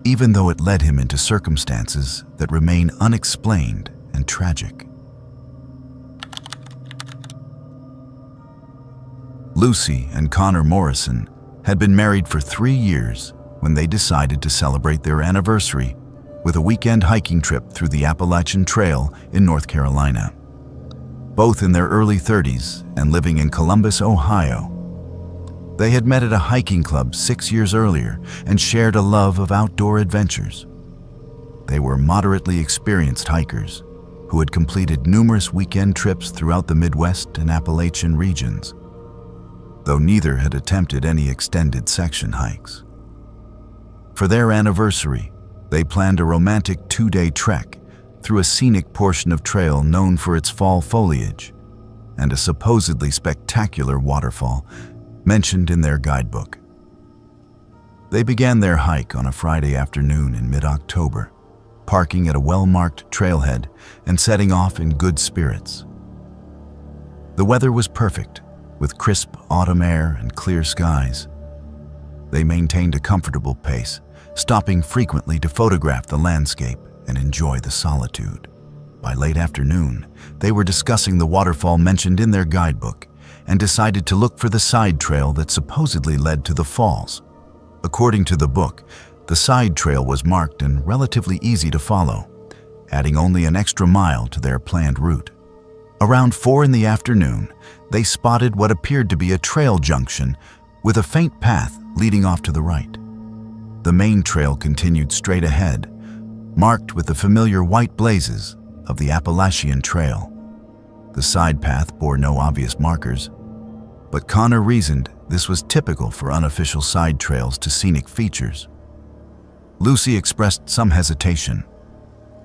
even though it led him into circumstances that remain unexplained and tragic. Lucy and Connor Morrison had been married for 3 years when they decided to celebrate their anniversary with a weekend hiking trip through the Appalachian Trail in North Carolina. Both in their early 30s and living in Columbus, Ohio, they had met at a hiking club 6 years earlier and shared a love of outdoor adventures. They were moderately experienced hikers who had completed numerous weekend trips throughout the Midwest and Appalachian regions, though neither had attempted any extended section hikes. For their anniversary, they planned a romantic 2-day trek through a scenic portion of trail known for its fall foliage and a supposedly spectacular waterfall mentioned in their guidebook. They began their hike on a Friday afternoon in mid-October, parking at a well-marked trailhead and setting off in good spirits. The weather was perfect, with crisp autumn air and clear skies. They maintained a comfortable pace, stopping frequently to photograph the landscape and enjoy the solitude. By late afternoon, they were discussing the waterfall mentioned in their guidebook and decided to look for the side trail that supposedly led to the falls. According to the book, the side trail was marked and relatively easy to follow, adding only an extra mile to their planned route. Around 4 in the afternoon, they spotted what appeared to be a trail junction with a faint path leading off to the right. The main trail continued straight ahead, marked with the familiar white blazes of the Appalachian Trail. The side path bore no obvious markers, but Connor reasoned this was typical for unofficial side trails to scenic features. Lucy expressed some hesitation,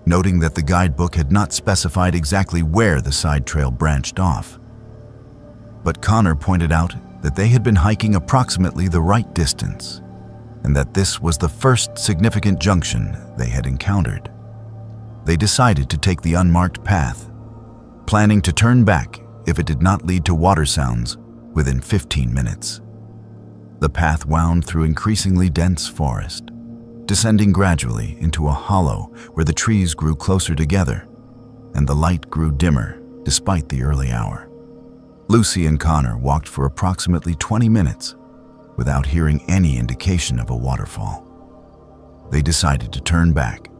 noting that the guidebook had not specified exactly where the side trail branched off. But Connor pointed out that they had been hiking approximately the right distance, and that this was the first significant junction they had encountered. They decided to take the unmarked path, planning to turn back if it did not lead to water sounds within 15 minutes. The path wound through increasingly dense forest, descending gradually into a hollow where the trees grew closer together and the light grew dimmer despite the early hour. Lucy and Connor walked for approximately 20 minutes without hearing any indication of a waterfall. They decided to turn back,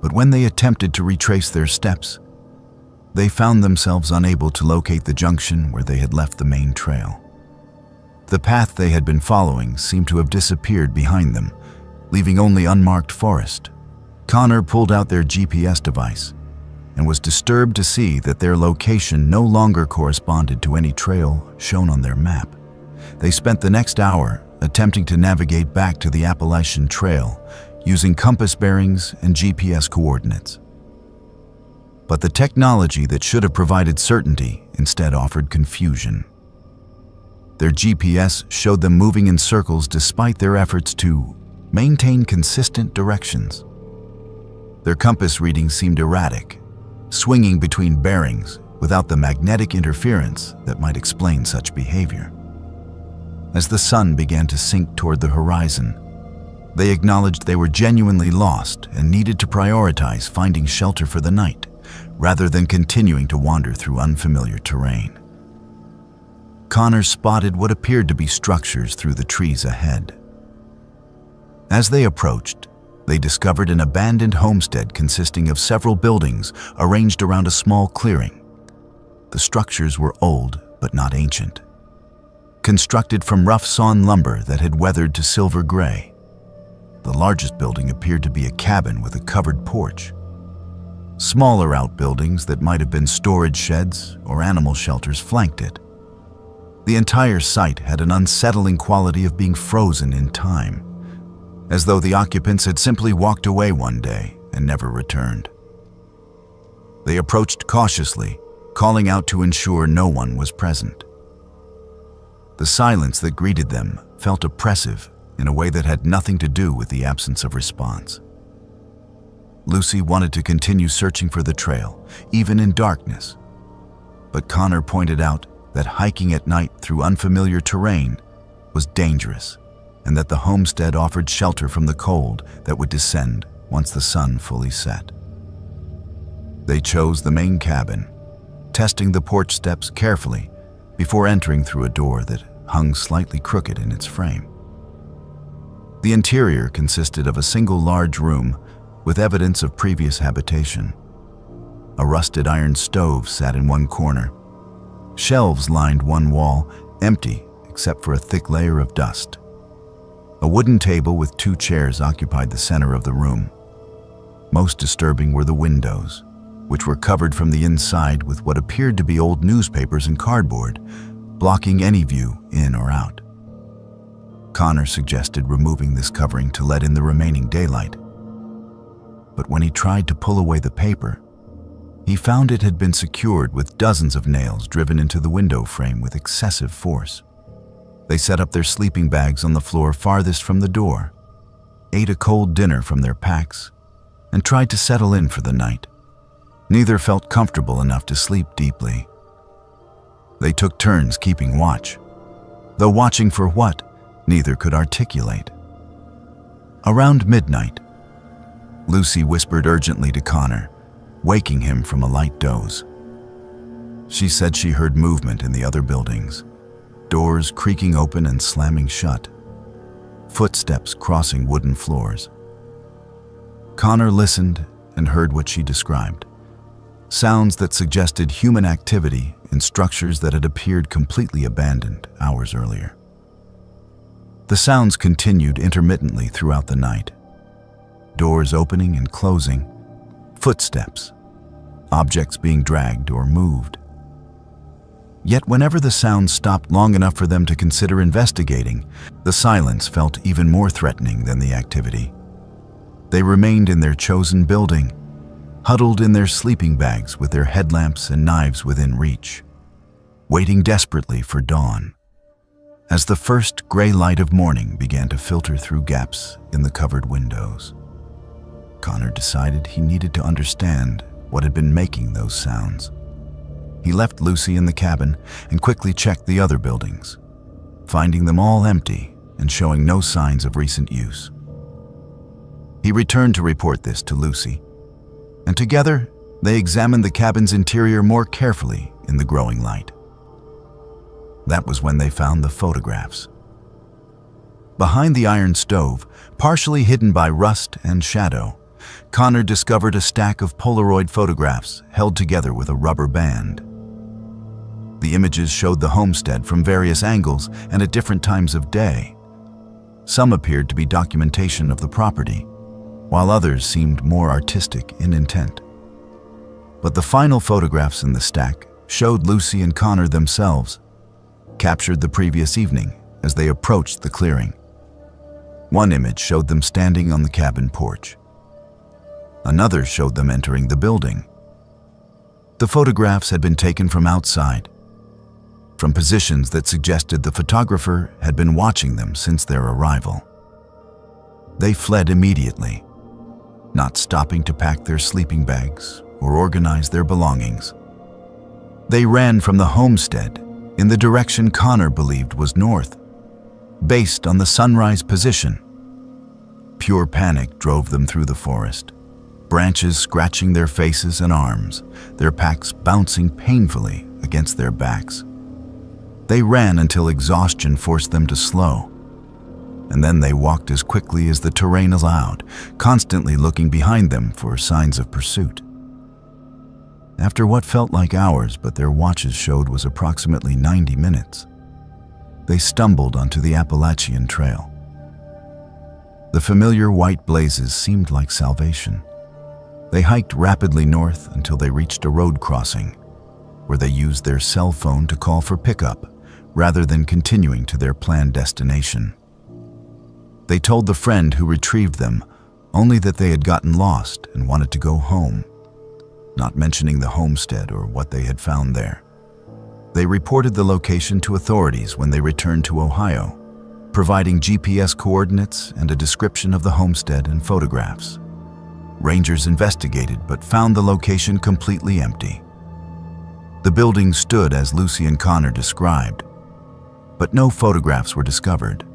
but when they attempted to retrace their steps, they found themselves unable to locate the junction where they had left the main trail. The path they had been following seemed to have disappeared behind them, leaving only unmarked forest. Connor pulled out their GPS device and was disturbed to see that their location no longer corresponded to any trail shown on their map. They spent the next hour attempting to navigate back to the Appalachian Trail using compass bearings and GPS coordinates. But the technology that should have provided certainty instead offered confusion. Their GPS showed them moving in circles despite their efforts to maintain consistent directions. Their compass readings seemed erratic, swinging between bearings without the magnetic interference that might explain such behavior. As the sun began to sink toward the horizon, they acknowledged they were genuinely lost and needed to prioritize finding shelter for the night, rather than continuing to wander through unfamiliar terrain. Connor spotted what appeared to be structures through the trees ahead. As they approached, they discovered an abandoned homestead consisting of several buildings arranged around a small clearing. The structures were old but not ancient, constructed from rough sawn lumber that had weathered to silver gray. The largest building appeared to be a cabin with a covered porch. Smaller outbuildings that might have been storage sheds or animal shelters flanked it. The entire site had an unsettling quality of being frozen in time, as though the occupants had simply walked away one day and never returned. They approached cautiously, calling out to ensure no one was present. The silence that greeted them felt oppressive in a way that had nothing to do with the absence of response. Lucy wanted to continue searching for the trail, even in darkness, but Connor pointed out that hiking at night through unfamiliar terrain was dangerous, and that the homestead offered shelter from the cold that would descend once the sun fully set. They chose the main cabin, testing the porch steps carefully before entering through a door that hung slightly crooked in its frame. The interior consisted of a single large room with evidence of previous habitation. A rusted iron stove sat in one corner. Shelves lined one wall, empty except for a thick layer of dust. A wooden table with 2 chairs occupied the center of the room. Most disturbing were the windows, which were covered from the inside with what appeared to be old newspapers and cardboard, blocking any view in or out. Connor suggested removing this covering to let in the remaining daylight. But when he tried to pull away the paper, he found it had been secured with dozens of nails driven into the window frame with excessive force. They set up their sleeping bags on the floor farthest from the door, ate a cold dinner from their packs, and tried to settle in for the night. Neither felt comfortable enough to sleep deeply. They took turns keeping watch, though watching for what, neither could articulate. Around midnight, Lucy whispered urgently to Connor, waking him from a light doze. She said she heard movement in the other buildings, doors creaking open and slamming shut, footsteps crossing wooden floors. Connor listened and heard what she described, sounds that suggested human activity in structures that had appeared completely abandoned hours earlier. The sounds continued intermittently throughout the night. Doors opening and closing, footsteps, objects being dragged or moved. Yet whenever the sounds stopped long enough for them to consider investigating, the silence felt even more threatening than the activity. They remained in their chosen building, huddled in their sleeping bags with their headlamps and knives within reach, waiting desperately for dawn. As the first gray light of morning began to filter through gaps in the covered windows, Connor decided he needed to understand what had been making those sounds. He left Lucy in the cabin and quickly checked the other buildings, finding them all empty and showing no signs of recent use. He returned to report this to Lucy, and together they examined the cabin's interior more carefully in the growing light. That was when they found the photographs. Behind the iron stove, partially hidden by rust and shadow, Connor discovered a stack of Polaroid photographs held together with a rubber band. The images showed the homestead from various angles and at different times of day. Some appeared to be documentation of the property, while others seemed more artistic in intent. But the final photographs in the stack showed Lucy and Connor themselves, captured the previous evening as they approached the clearing. One image showed them standing on the cabin porch. Another showed them entering the building. The photographs had been taken from outside, from positions that suggested the photographer had been watching them since their arrival. They fled immediately, not stopping to pack their sleeping bags or organize their belongings. They ran from the homestead in the direction Connor believed was north, based on the sunrise position. Pure panic drove them through the forest, branches scratching their faces and arms, their packs bouncing painfully against their backs. They ran until exhaustion forced them to slow, and then they walked as quickly as the terrain allowed, constantly looking behind them for signs of pursuit. After what felt like hours but their watches showed was approximately 90 minutes, they stumbled onto the Appalachian Trail. The familiar white blazes seemed like salvation. They hiked rapidly north until they reached a road crossing, where they used their cell phone to call for pickup rather than continuing to their planned destination. They told the friend who retrieved them only that they had gotten lost and wanted to go home, not mentioning the homestead or what they had found there. They reported the location to authorities when they returned to Ohio, providing GPS coordinates and a description of the homestead and photographs. Rangers investigated but found the location completely empty. The building stood as Lucy and Connor described, but no photographs were discovered.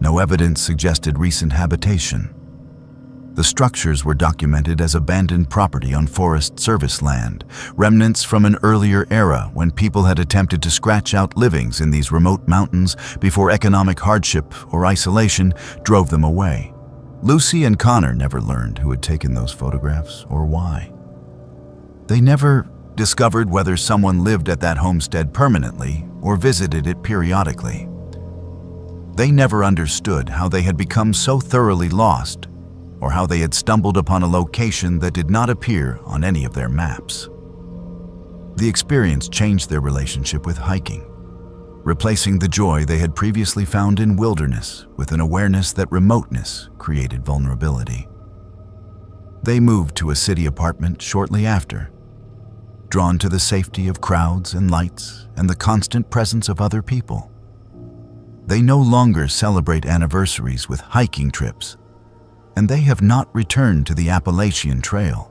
No evidence suggested recent habitation. The structures were documented as abandoned property on Forest Service land, remnants from an earlier era when people had attempted to scratch out livings in these remote mountains before economic hardship or isolation drove them away. Lucy and Connor never learned who had taken those photographs or why. They never discovered whether someone lived at that homestead permanently or visited it periodically. They never understood how they had become so thoroughly lost, or how they had stumbled upon a location that did not appear on any of their maps. The experience changed their relationship with hiking, replacing the joy they had previously found in wilderness with an awareness that remoteness created vulnerability. They moved to a city apartment shortly after, drawn to the safety of crowds and lights and the constant presence of other people. They no longer celebrate anniversaries with hiking trips, and they have not returned to the Appalachian Trail.